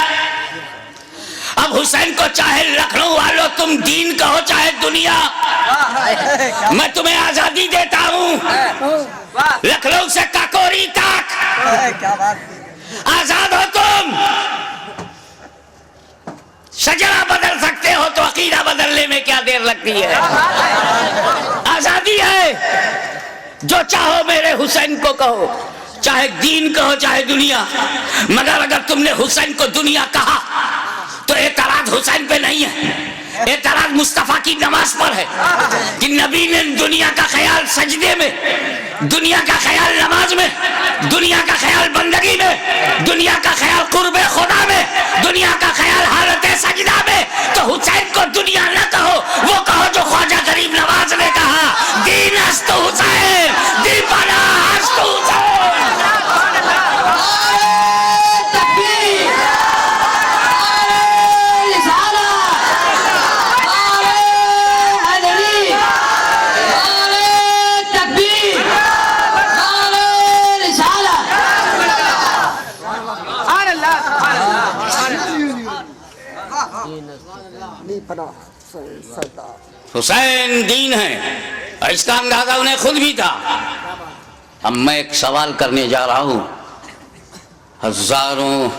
اب حسین کو چاہے لکھنؤ والوں تم دین کہو چاہے دنیا، میں تمہیں آزادی دیتا ہوں. لکھنؤ سے کاکوری تک آزاد ہو تم. شجرہ بدل سکتے ہو تو عقیدہ بدلنے میں کیا دیر لگتی ہے؟ آزادی ہے. جو چاہو میرے حسین کو کہو، چاہے دین کہو چاہے دنیا. مگر اگر تم نے حسین کو دنیا کہا تو اعتراض حسین پہ نہیں ہے، اعتراض مصطفیٰ کی نماز پر ہے کہ نبی نے دنیا کا خیال سجدے میں دنیا کا خیال نماز میں، دنیا کا خیال بندگی میں، دنیا کا خیال قرب خدا میں، دنیا کا خیال حالت سجدہ میں، تو حسین کو دنیا نہ کہو، وہ کہو جو خواجہ غریب نواز نے کہا، دین است حسین، دین پناہ است حسین۔ حسین دین ہے، اور اس کا اندازہ انہیں خود بھی تھا۔ اب میں ایک سوال کرنے جا رہا ہوں، ہزاروں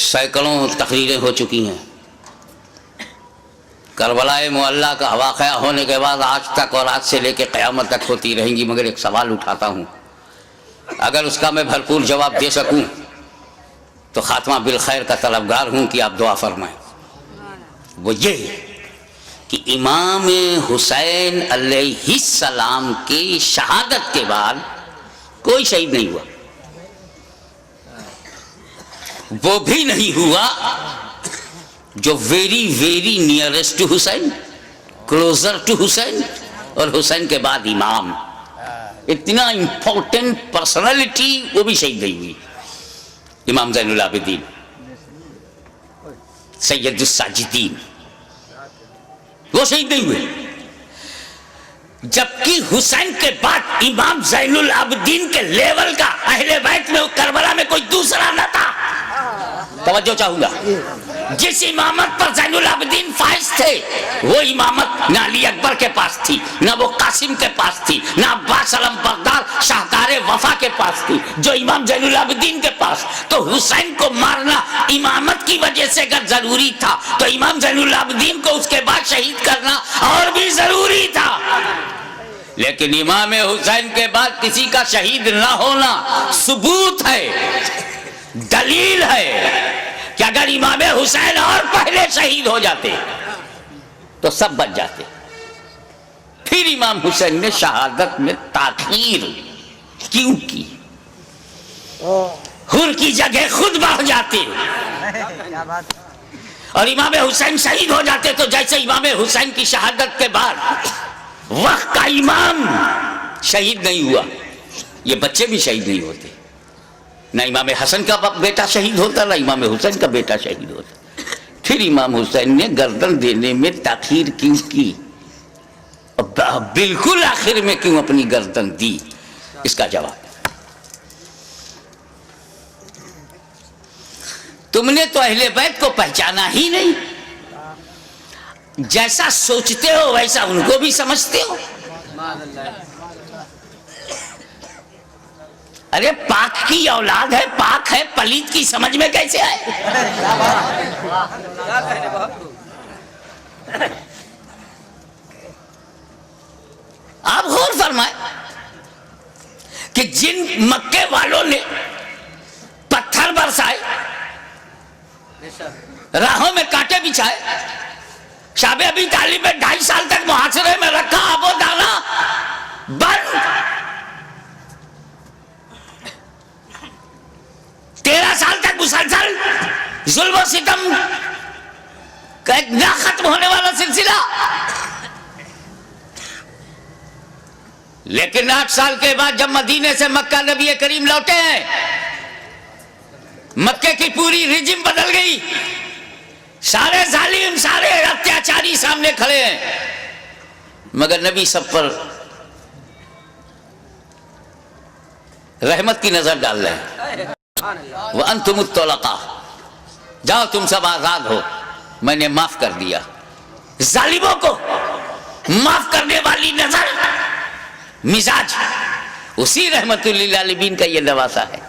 سینکڑوں تقریریں ہو چکی ہیں، کربلا معلیٰ کا واقعہ ہونے کے بعد آج تک اور آج سے لے کے قیامت تک ہوتی رہیں گی، مگر ایک سوال اٹھاتا ہوں، اگر اس کا میں بھرپور جواب دے سکوں تو خاتمہ بالخیر کا طلبگار ہوں کہ آپ دعا فرمائیں۔ وہ یہ کہ امام حسین علیہ السلام کی شہادت کے بعد کوئی شہید نہیں ہوا، وہ بھی نہیں ہوا جو very very nearest to Hussain, closer to Hussain, اور حسین کے بعد امام، اتنا امپورٹنٹ پرسنالٹی وہ بھی شہید نہیں ہوئی۔ امام زین العابدین، سید الساجدین، وہ شہید نہیں ہوئے، جبکہ حسین کے بعد امام زین العابدین کے لیول کا اہل بیت میں کربلا میں کوئی دوسرا نہ تھا۔ توجہ چاہوں گا، جس امامت پر زین العابدین فائز تھے وہ امامت نہ علی اکبر کے پاس تھی، نہ وہ قاسم کے پاس تھی، نہ عباس علم بغداد شاہدار وفا کے پاس تھی، جو امام زین العابدین کے پاس۔ تو حسین کو مارنا امامت کی وجہ سے اگر ضروری تھا تو امام زین العابدین کو اس کے بعد شہید کرنا اور بھی ضروری تھا، لیکن امام حسین کے بعد کسی کا شہید نہ ہونا ثبوت ہے، دلیل ہے کہ اگر امام حسین اور پہلے شہید ہو جاتے تو سب بچ جاتے۔ پھر امام حسین نے شہادت میں تاخیر کیوں کی؟ حر کی جگہ خود بڑھ جاتے اور امام حسین شہید ہو جاتے، تو جیسے امام حسین کی شہادت کے بعد وقت کا امام شہید نہیں ہوا، یہ بچے بھی شہید نہیں ہوتے، نہ امام حسن کا بیٹا شہید ہوتا، نہ امام حسین کا بیٹا شہید ہوتا۔ پھر امام حسین نے گردن دینے میں تاخیر کیوں کی؟ بالکل آخر میں کیوں اپنی گردن دی؟ اس کا جواب، تم نے تو اہل بیت کو پہچانا ہی نہیں، جیسا سوچتے ہو ویسا ان کو بھی سمجھتے ہو۔ ارے پاک کی اولاد ہے، پاک ہے، پلیت کی سمجھ میں کیسے آئے؟ آپ غور فرمائیں کہ جن مکے والوں نے پتھر برسائے، راہوں میں کانٹے بچھائے، شاب ابی طالب میں 2.5 سال تک محاصرے میں رکھا، آب و دانا بند، 13 سال تک مسلسل ظلم و ستم کا ایک نہ ختم ہونے والا سلسلہ، لیکن 8 سال کے بعد جب مدینے سے مکہ نبی کریم لوٹے ہیں، مکے کی پوری رجم بدل گئی، سارے ظالم، سارے اتیاچاری سامنے کھڑے ہیں، مگر نبی سب پر رحمت کی نظر ڈال رہے ہیں۔ وَأَنْتُمُ الطُّلَقَاءُ، جاؤ تم سب آزاد ہو، میں نے معاف کر دیا۔ ظالموں کو معاف کرنے والی نظر، مزاج، اسی رحمت للعالمین کا یہ نواسا ہے،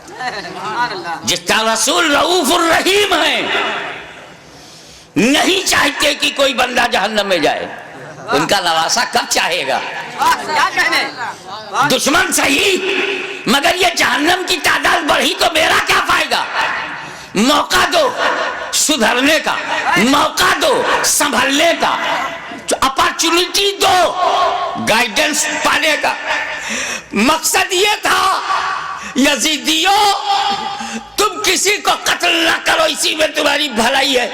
جس کا رسول رؤوف الرحیم ہے، نہیں چاہتے کہ کوئی بندہ جہنم میں جائے، ان کا نواسا کب چاہے گا؟ دشمن صحیح، مگر یہ جہنم کی تعداد بڑھی تو میرا کیا فائدہ؟ موقع دو سدھرنے کا، موقع دو سنبھلنے کا، اپارچونٹی دو گائیڈنس پانے کا، مقصد یہ تھا یزیدیوں تم کسی کو قتل نہ کرو، اسی میں تمہاری بھلائی ہے،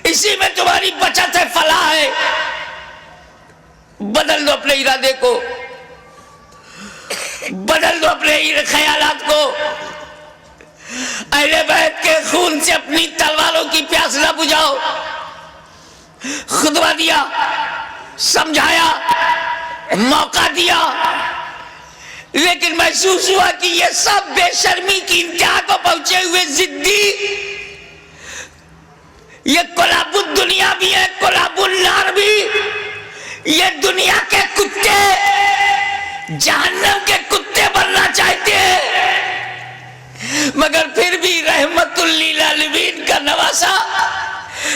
اسی میں تمہاری بچت ہے، فلاح ہے۔ بدل دو اپنے ارادے کو، بدل دو اپنے خیالات کو، اہل بیت کے خون سے اپنی تلواروں کی پیاس نہ بجھاؤ۔ خطبہ دیا، سمجھایا، موقع دیا، لیکن محسوس ہوا کہ یہ سب بے شرمی کی انتہا کو پہنچے ہوئے ضدی، یہ کلاب الدنیا بھی ہے، کلاب النار بھی، یہ دنیا کے کتے جہنم کے کتے بننا چاہتے ہیں، مگر پھر بھی رحمت للعالمین کا نواسا،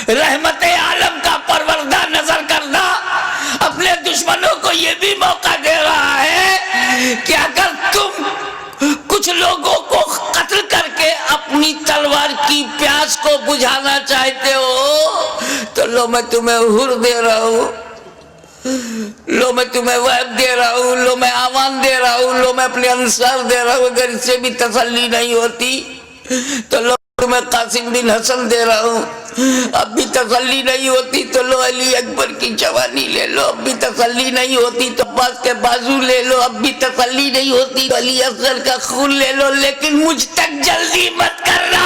رحمت عالم کا پروردہ نظر کردہ اپنے دشمنوں کو یہ بھی موقع دے رہا ہے کہ اگر تم کچھ لوگوں کو قتل کر کے اپنی تلوار کی پیاس کو بجھانا چاہتے ہو تو لو میں تمہیں حر دے رہا ہوں، لو میں تمہیں وعد دے رہا ہوں، لو میں آمان دے رہا ہوں، لو میں اپنے انصار دے رہا ہوں۔ اگر اس سے بھی تسلی نہیں ہوتی تو لو میں قاسم بن حسن دے رہا ہوں، اب بھی تسلی نہیں ہوتی تو لو علی اکبر کی جوانی لے لو، اب بھی تسلی نہیں ہوتی تو عباس کے بازو لے لو، اب بھی تسلی نہیں ہوتی تو علی اصغر کا خون لے لو، لیکن مجھ تک جلدی مت کرنا۔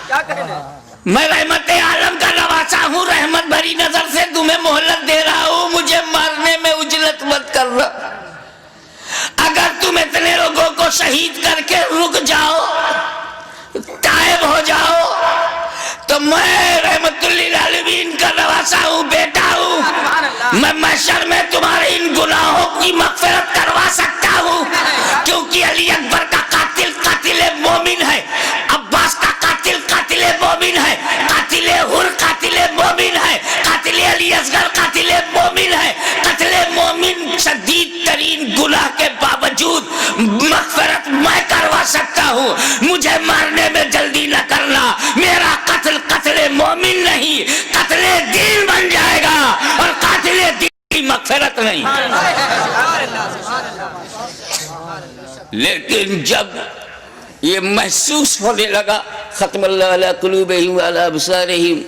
کیا کہنا؟ میں رحمت عالم کا نواسا ہوں، رحمت بھری نظر سے تمہیں مہلت دے رہا ہوں، مجھے مارنے میں عجلت مت کرنا۔ اگر تم اتنے لوگوں کو شہید کر کے رک جاؤ، تائب ہو جاؤ، تو میں رحمت للعالمین کا نواسا ہوں، بیٹا ہوں، میں محشر میں تمہارے ان گناہوں کی مغفرت کروا سکتا ہوں، کیونکہ علی اکبر کا قاتل قاتل مومن ہے، عباس کا قاتل قاتل مومن ہے، قاتل حر قاتل مومن ہے، قاتل علی اصغر قاتل مومن ہے۔ قتل مومن شدید ترین گناہ کے باوجود مغفرت میں کروا سکتا ہوں، مجھے مارنے میں جلدی نہ کرنا، میرا قتل قتل مومن نہیں قتل دین بن جائے گا، اور قاتل دین کی مغفرت نہیں۔ لیکن جب یہ محسوس ہونے لگا، ختم اللہ علی قلوبہم وعلی ابصارہم،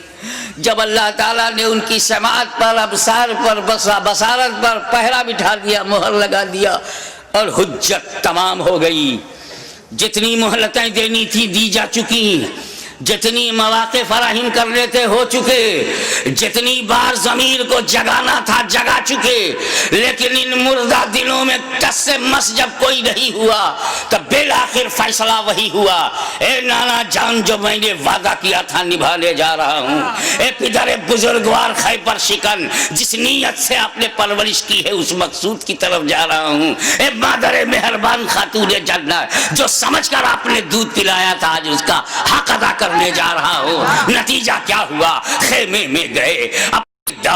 جب اللہ تعالیٰ نے ان کی سماعت پر، ابصار پر، بصارت پر پہرا بٹھا دیا، مہر لگا دیا، اور حجت تمام ہو گئی، جتنی مہلتیں دینی تھی دی جا چکی، جتنی مواقع فراہم کرنے تھے ہو چکے، جتنی بار ضمیر کو جگانا تھا جگا چکے، لیکن ان مردہ دلوں میں ٹس سے مس جب کوئی نہیں ہوا تب بالآخر فیصلہ وہی ہوا، اے نانا جان جو میں نے وعدہ کیا تھا نبھانے جا رہا ہوں، اے پدر بزرگوار خیبر شکن جس نیت سے آپ نے پرورش کی ہے اس مقصود کی طرف جا رہا ہوں، اے مادر مہربان خاتون جنت جو سمجھ کر آپ نے دودھ پلایا تھا آج اس کا حق ادا کرنے جا رہا ہوں۔ نتیجہ کیا ہوا؟ خیمے میں گئے،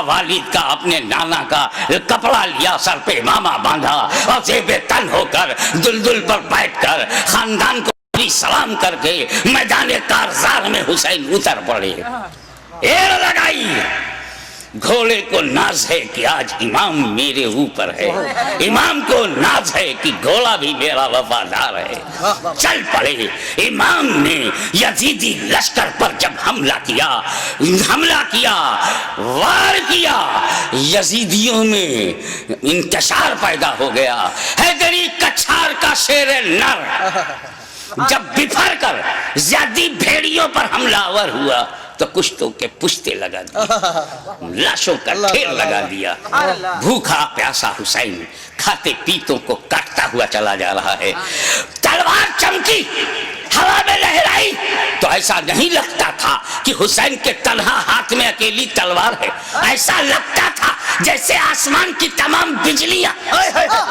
والد کا اپنے نانا کا کپڑا لیا، سر پہ امامہ باندھا، اور زیب تن ہو کر دلدل پر بیٹھ کر خاندان کو سلام کر کے میدان کارزار میں حسین اتر پڑے، ایر لگائی۔ گھوڑے کو ناز ہے کہ آج امام میرے اوپر ہے، امام کو ناز ہے کہ گھوڑا بھی میرا وفادار ہے۔ چل پڑے۔ امام نے یزیدی لشکر پر جب حملہ کیا، وار کیا، یزیدیوں میں انتشار پیدا ہو گیا۔ حیدری کچھار کا شیر نر جب بفر کر زیادی بھیڑیوں پر حملہ آور ہوا تو کشتوں کے پشتے لگا دیا، لاشوں کا ڈھیر لگا دیا۔ بھوکا پیاسا حسین کھاتے پیتوں کو کاٹتا ہوا چلا جا رہا ہے۔ تلوار چمکی، ہوا میں لہرائی تو ایسا نہیں لگتا تھا کہ حسین کے تنہا ہاتھ میں اکیلی تلوار ہے، ایسا لگتا تھا جیسے آسمان کی تمام بجلیاں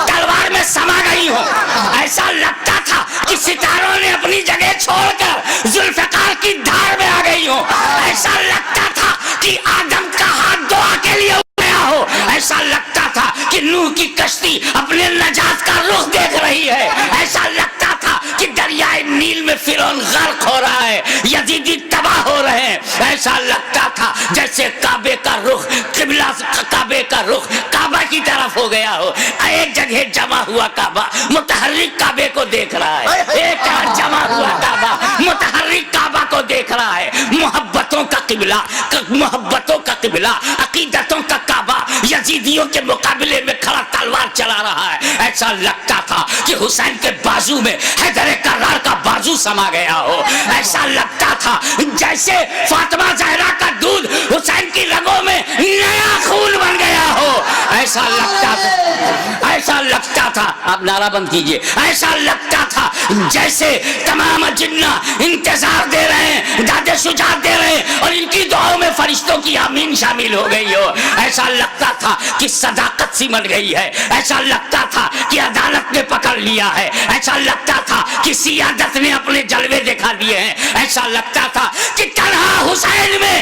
تلوار میں سما گئی ہوں، ایسا لگتا تھا کہ ستاروں نے اپنی جگہ چھوڑ کر ذوالفقار کی دھار میں آ گئی ہوں، ایسا لگتا تھا کہ آدم کا ہاتھ دعا کے لیے اٹھایا ہو، ایسا لگتا تھا کہ نوح کی کشتی اپنے نجات کا رخ دیکھ رہی ہے، ایسا لگتا تھا کہ دریائے نیل میں فرعون غرق ہو رہا ہے، یزیدی تباہ ہو رہے ہیں. ایسا لگتا تھا جیسے کعبے کا رخ قبلہ، کعبے کا رخ کعبہ کی طرف ہو گیا ہو. ایک جگہ جمع ہوا کعبہ متحرک کعبے کو دیکھ رہا ہے، ایک جگہ جمع ہوا کعبہ متحرک کعبہ کو دیکھ رہا ہے. محبتوں کا قبلہ، محبتوں کا قبلہ، عقیدتوں کا کعبہ یزیدیوں کے مقابلے میں کھڑا تلوار چلا رہا ہے. ایسا لگتا تھا کہ حسین کے بازو میں حیدر کرار کا بازو سما گیا ہو. ایسا لگتا تھا جیسے فاطمہ زہرا کا دودھ حسین کی رگوں میں نیا خون بن گیا ہو. ایسا لگتا تھا، ایسا لگتا تھا، آپ نعرہ بند کیجئے، ایسا لگتا تھا جیسے تمام جنہ انتظار دے رہے ہیں، داد شجاعت دے رہے ہیں اور ان کی دعاؤں میں فرشتوں کی آمین شامل ہو گئی ہو. ایسا لگتا تھا کہ صداقت سمٹ گئی ہے. ایسا لگتا تھا کہ عدالت نے پکڑ لیا ہے. ایسا لگتا تھا کہ سیادت نے اپنے جلوے دکھا دیے ہیں. ایسا لگتا تھا کہ تنہا حسین میں،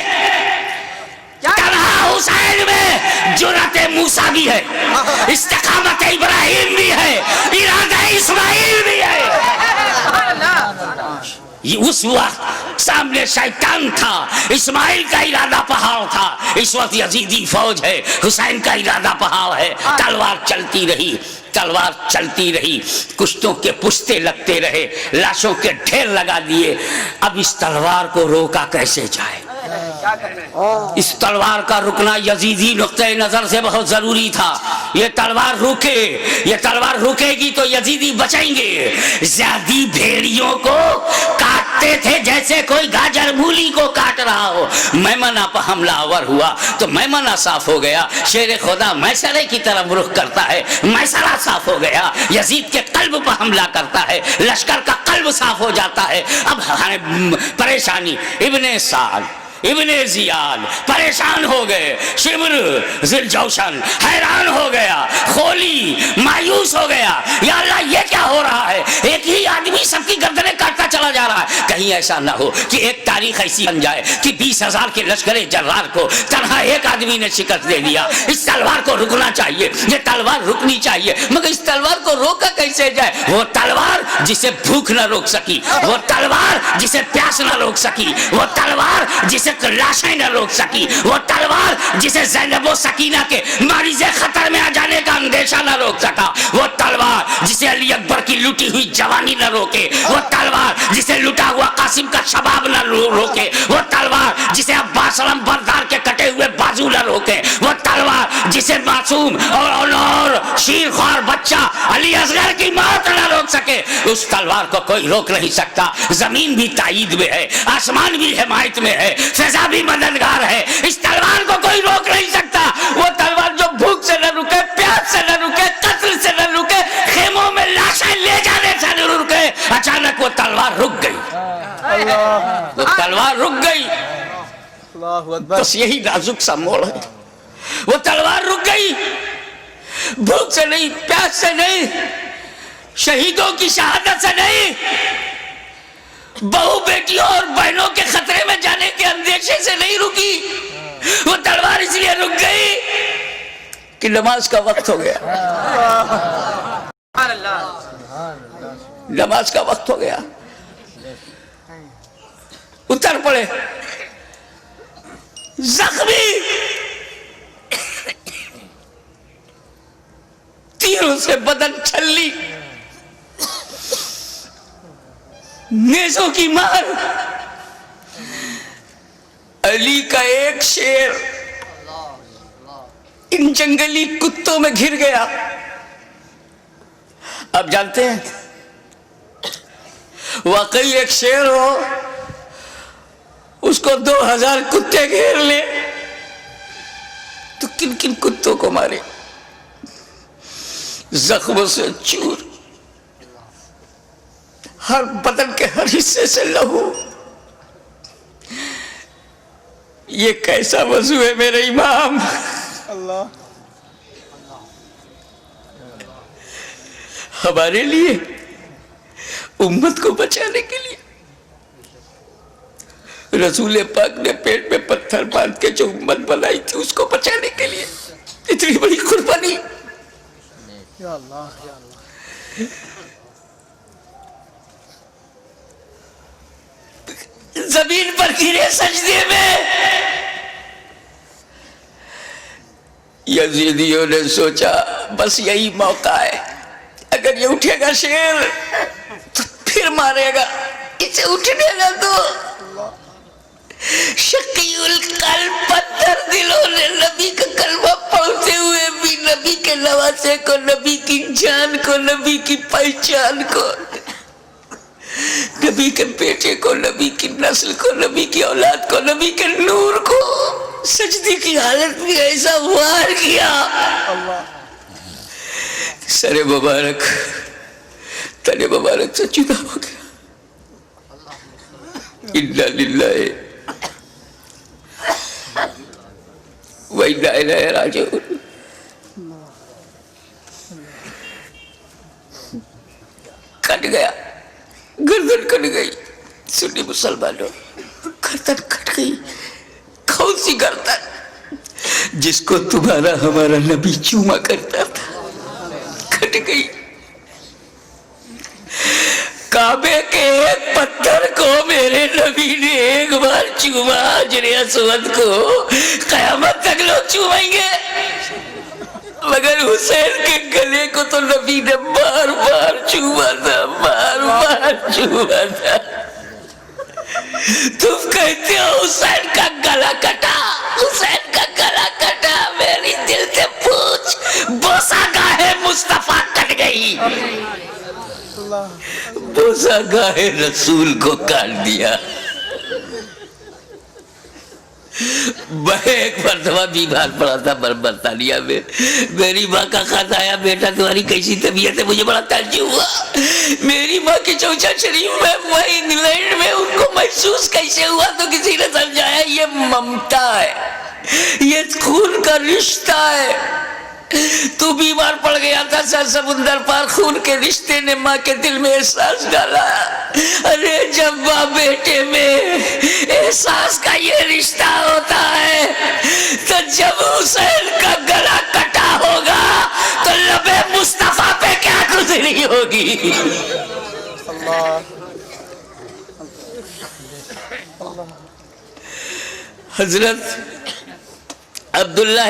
تنہا حسین میں جرأت موسیٰ بھی ہے، استقامت ابراہیم بھی ہے، ارادہ اسماعیل بھی ہے. اس وقت سامنے شیطان تھا، اسماعیل کا ارادہ پہاڑ تھا. اس وقت یزیدی فوج ہے، حسین کا ارادہ پہاڑ ہے. تلوار چلتی رہی، تلوار چلتی رہی، کشتوں کے پشتے لگتے رہے، لاشوں کے ڈھیر لگا دیے. اب اس تلوار کو روکا کیسے جائے؟ اس تلوار کا رکنا یزیدی نقطہ نظر سے بہت ضروری تھا. یہ تلوار رکے، یہ تلوار رکے گی تو یزیدی بچیں گے. زیادی بھیڑیوں کو کاٹتے تھے جیسے کوئی گاجر مولی کو کاٹ رہا ہو. میمنہ پر حملہ آور ہوا تو میمنہ صاف ہو گیا. شیر خدا میسرے کی طرف رخ کرتا ہے، میسرہ صاف ہو گیا. یزید کے قلب پر حملہ کرتا ہے، لشکر کا قلب صاف ہو جاتا ہے. اب پریشانی. ابن سعد، ابن زیاد پریشان ہو گئے. شمر ذوالجوشن حیران ہو گیا، خولی مایوس ہو گیا. یا اللہ یہ کیا ہو رہا ہے؟ ایک ہی آدمی سب کی گردنیں کاٹتا چلا جا رہا ہے. کہیں ایسا نہ ہو کہ ایک تاریخ ایسی بن جائے کہ 20,000 کے لشکر جرار کو تنہا ایک آدمی نے شکست دے دیا. اس تلوار کو رکنا چاہیے، یہ تلوار رکنی چاہیے. مگر اس تلوار کو روکا کیسے جائے؟ وہ تلوار جسے بھوک نہ روک سکی، وہ تلوار جسے پیاس نہ روک سکی، وہ تلوار جسے لاشیں نہ روک سکی، وہ تلوار جسے زینب و سکینہ کے مریض خطر میں آ جانے کا اندیشہ نہ روک سکا، وہ تلوار جسے علی اکبر کی لوٹی ہوئی جوانی نہ روکے، وہ تلوار جسے لٹا ہوا قاسم کا شباب نہ روکے، وہ تلوار جسے عباس علم بردار کے کٹے ہوئے بازو نہ روکے، وہ تلوار جسے معصوم اور شیر خوار بچہ علی اصغر کی موت نہ روک سکے. اس تلوار کو کوئی روک نہیں سکتا. زمین بھی تائید میں ہے، آسمان بھی حمایت میں ہے، فضا بھی مددگار ہے. اس تلوار کو کوئی روک نہیں سکتا. وہ تلوار جو بھوک سے نہ رکے، پیاس سے نہ رکے، قتل سے نہ رکے، خیموں میں لاشیں لے جانے سے نہ رکے. اچانک وہ تلوار رک گئی، وہ تلوار رک گئی. بس یہی نازک سا موڑ ہے. وہ تلوار رک گئی، بھوک سے نہیں، پیاس سے نہیں، شہیدوں کی شہادت سے نہیں، بہو بیٹیوں اور بہنوں کے خطرے میں جانے کے اندیشے سے نہیں رکی. وہ تلوار اس لیے رک گئی کہ نماز کا وقت ہو گیا، نماز کا وقت ہو گیا. اتر پڑے زخمی، تیروں سے بدن چھلی، نیزوں کی مار. علی کا ایک شیر ان جنگلی کتوں میں گھر گیا. آپ جانتے ہیں واقعی ایک شیر ہو، اس کو 2000 کتے گھیر لے تو کن کن کتوں کو مارے؟ زخموں سے چور، ہر بدن کے ہر حصے سے لہو. یہ کیسا وضو ہے میرے امام؟ اللہ ہمارے لیے، امت کو بچانے کے لیے رسول پاک نے پیٹ میں پتھر باندھ کے جو امت بنائی تھی اس کو بچانے کے لیے اتنی بڑی قربانی. یا اللہ یا اللہ. زمین پر گرے سجدے میں. یزیدیوں نے سوچا بس یہی موقع ہے, اگر یہ اٹھے گا شیر تو پھر مارے گا, اسے اٹھنے گا تو شقی القلب پتھر دلوں نے نبی کا کلمہ پڑھتے ہوئے بھی نبی کے نواسے کو, نبی کی جان کو, نبی کی پہچان کو, نبی کے بیٹے کو, نبی کی نسل کو, نبی کی اولاد کو, نبی کے نور کو سجدے کی حالت میں ایسا وار کیا, سر مبارک تن مبارک سے جدا ہو گیا. انا للہ و انا الیہ راجعون. کٹ گیا, گردن کٹ گئی. سنی مسلمانوں, گردن کٹ گئی. کون سی گردن؟ جس کو تمہارا ہمارا نبی چوما کرتا تھا, کٹ گئی. کعبے کے ایک پتھر کو میرے نبی نے ایک بار چوما, حجر اسود کو قیامت تک لوگ چومیں گے, مگر حسین کے گلے کو تو نبی نے بار بار چوما تھا, بار بار چوما تھا. تم کہتے ہو حسین کا گلا کٹا, حسین کا گلا کٹا, میری دل سے پوچھ, بوسہ گاہ مصطفیٰ کٹ گئی, بوسہ گاہ رسول کو کاٹ دیا. میں ایک مرتبہ بیمار پڑا تھا برطانیہ میں, میری ماں کا خط آیا, بیٹا تمہاری کیسی طبیعت ہے؟ مجھے بڑا تعجب ہوا. میری ماں کی چوچا شریف میں, وہ انگلینڈ میں, ان کو محسوس کیسے ہوا تو کسی نے سمجھایا یہ ممتا ہے, یہ خون کا رشتہ ہے. تو بیمار پڑ گیا تھا, سر سمندر پار خون کے رشتے نے ماں کے دل میں احساس ڈالا. ارے جب ماں بیٹے میں احساس کا یہ رشتہ ہوتا ہے تو جب حسین کا گلا کٹا ہوگا تو لب مصطفیٰ پہ کیا گزری ہوگی. حضرت عبداللہ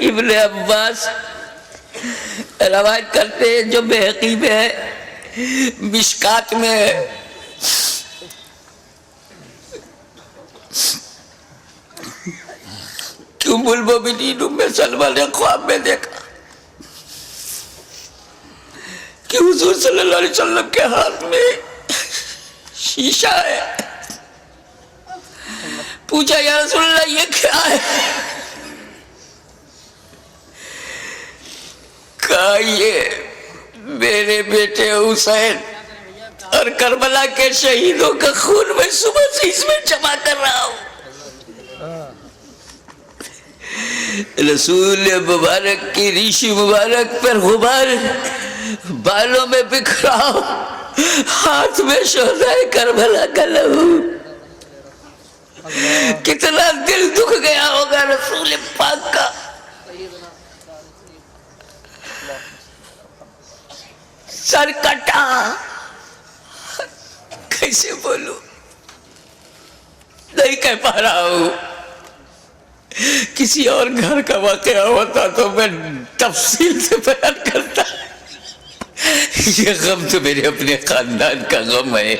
ابن عباس روایت کرتے ہیں, جو بحقی میں ہے, مشکات میں ہے, کہ ام المومنین ام سلمہ نے خواب میں دیکھا کہ حضور صلی اللہ علیہ وسلم کے ہاتھ میں شیشہ ہے. پوچھا یا رسول اللہ یہ کیا ہے؟ کہا یہ میرے بیٹے حسین اور کربلا کے شہیدوں کا خون میں صبح سے اس میں جمع کر رہا ہوں. رسول مبارک کی ریشی مبارک پر غبار بالوں میں بکھرا, ہاتھ میں شہدائے کربلا کا لہو. کتنا دل دکھ گیا ہوگا رسول پاک کا. سر کٹا, کیسے بولوں, نہیں کہہ پا رہا ہوں. کسی اور گھر کا واقعہ ہوتا تو میں تفصیل سے بیان کرتا. یہ غم تو میرے اپنے خاندان کا غم ہے,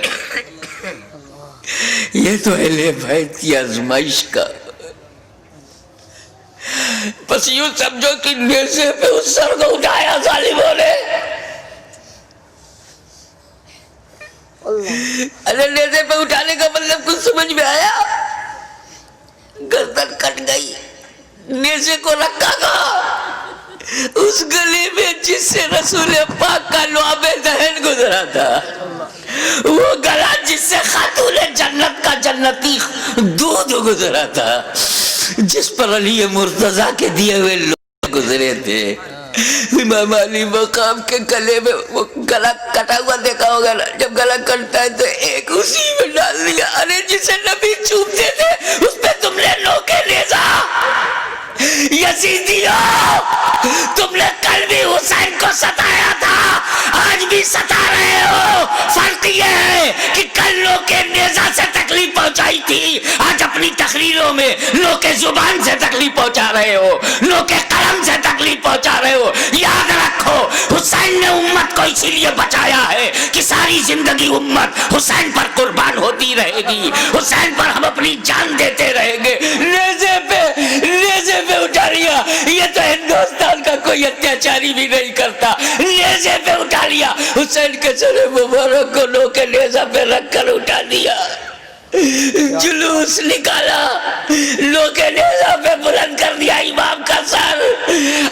یہ تو اہل بیت کی آزمائش کا. بس یوں سمجھو کہ نیزے پہ اس سر کو اٹھایا ظالموں نے. ارے نیزے پہ اٹھانے کا مطلب کچھ سمجھ میں آیا؟ گردن کٹ گئی, نیزے کو رکھا گا اس گلے میں جس سے رسول پاک کا لعاب دہن گزرا تھا, وہ گلا جس سے خاتون جنت کا جنتی دودھ گزرا تھا, جس پر علی مرتضیٰ کے دیے ہوئے لوگ گزرے تھے. امام علی مقام کے گلے میں وہ گلا کٹا ہوا دیکھا ہوگا نا, جب گلا کٹتا ہے تو ایک اسی میں ڈال دیا. ارے جسے نبی چومتے تھے اس پہ تم نے نوکے نیزا. یزیدیوں, تم نے کل بھی حسین کو ستایا تھا, آج بھی ستا رہے ہو. فرق یہ ہے کہ کل نوکے نیزا سے تکلیف تکلیف پہنچائی تھی آج اپنی تقریروں میں لو کے زبان سے تکلیف پہنچا رہے ہو, لو کے قلم سے تکلیف پہنچا رہے ہو. یاد رکھو حسین نے امت کو اسی لیے بچایا ہے کہ ساری زندگی امت حسین پر قربان ہوتی رہے گی, حسین پر ہم اپنی جان دیتے رہیں گے. نیزے پہ اٹھا لیا, یہ تو ہندوستان کا کوئی اتیاچاری بھی نہیں کرتا, نیزے پہ اٹھا لیا, حسین کے سر مبارک کو لو کے نیزہ پہ رکھ کر اٹھا دیا, جلوس نکالا, لو کے نیزہ پہ بلند کر دیا امام کا سر,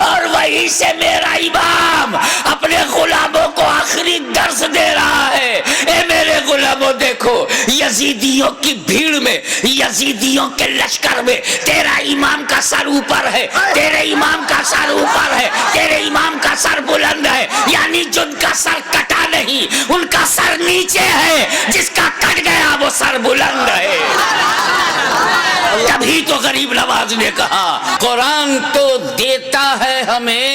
اور وہیں سے میرا امام اپنے غلاموں کو آخری درس دے رہا ہے. اے میرے غلاموں دیکھو, یزیدیوں کی بھیڑ میں, یزیدیوں کے لشکر میں تیرا امام کا سر اوپر ہے, تیرے امام کا سر اوپر ہے, تیرے امام کا سر بلند ہے, یعنی جن کا سر کٹا نہیں ان کا سر نیچے ہے, جس کا کٹ گیا وہ سر بلند ہے. تبھی تو غریب نواز نے کہا قرآن تو دیتا ہے ہمیں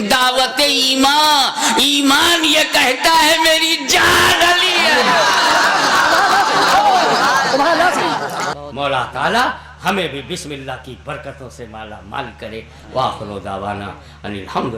دعوت ایمان, ایمان یہ کہتا ہے میری جان علی ہے. مولا تعالی ہمیں بھی بسم اللہ کی برکتوں سے مالا مال کرے. وآخر دعوانا ان الحمد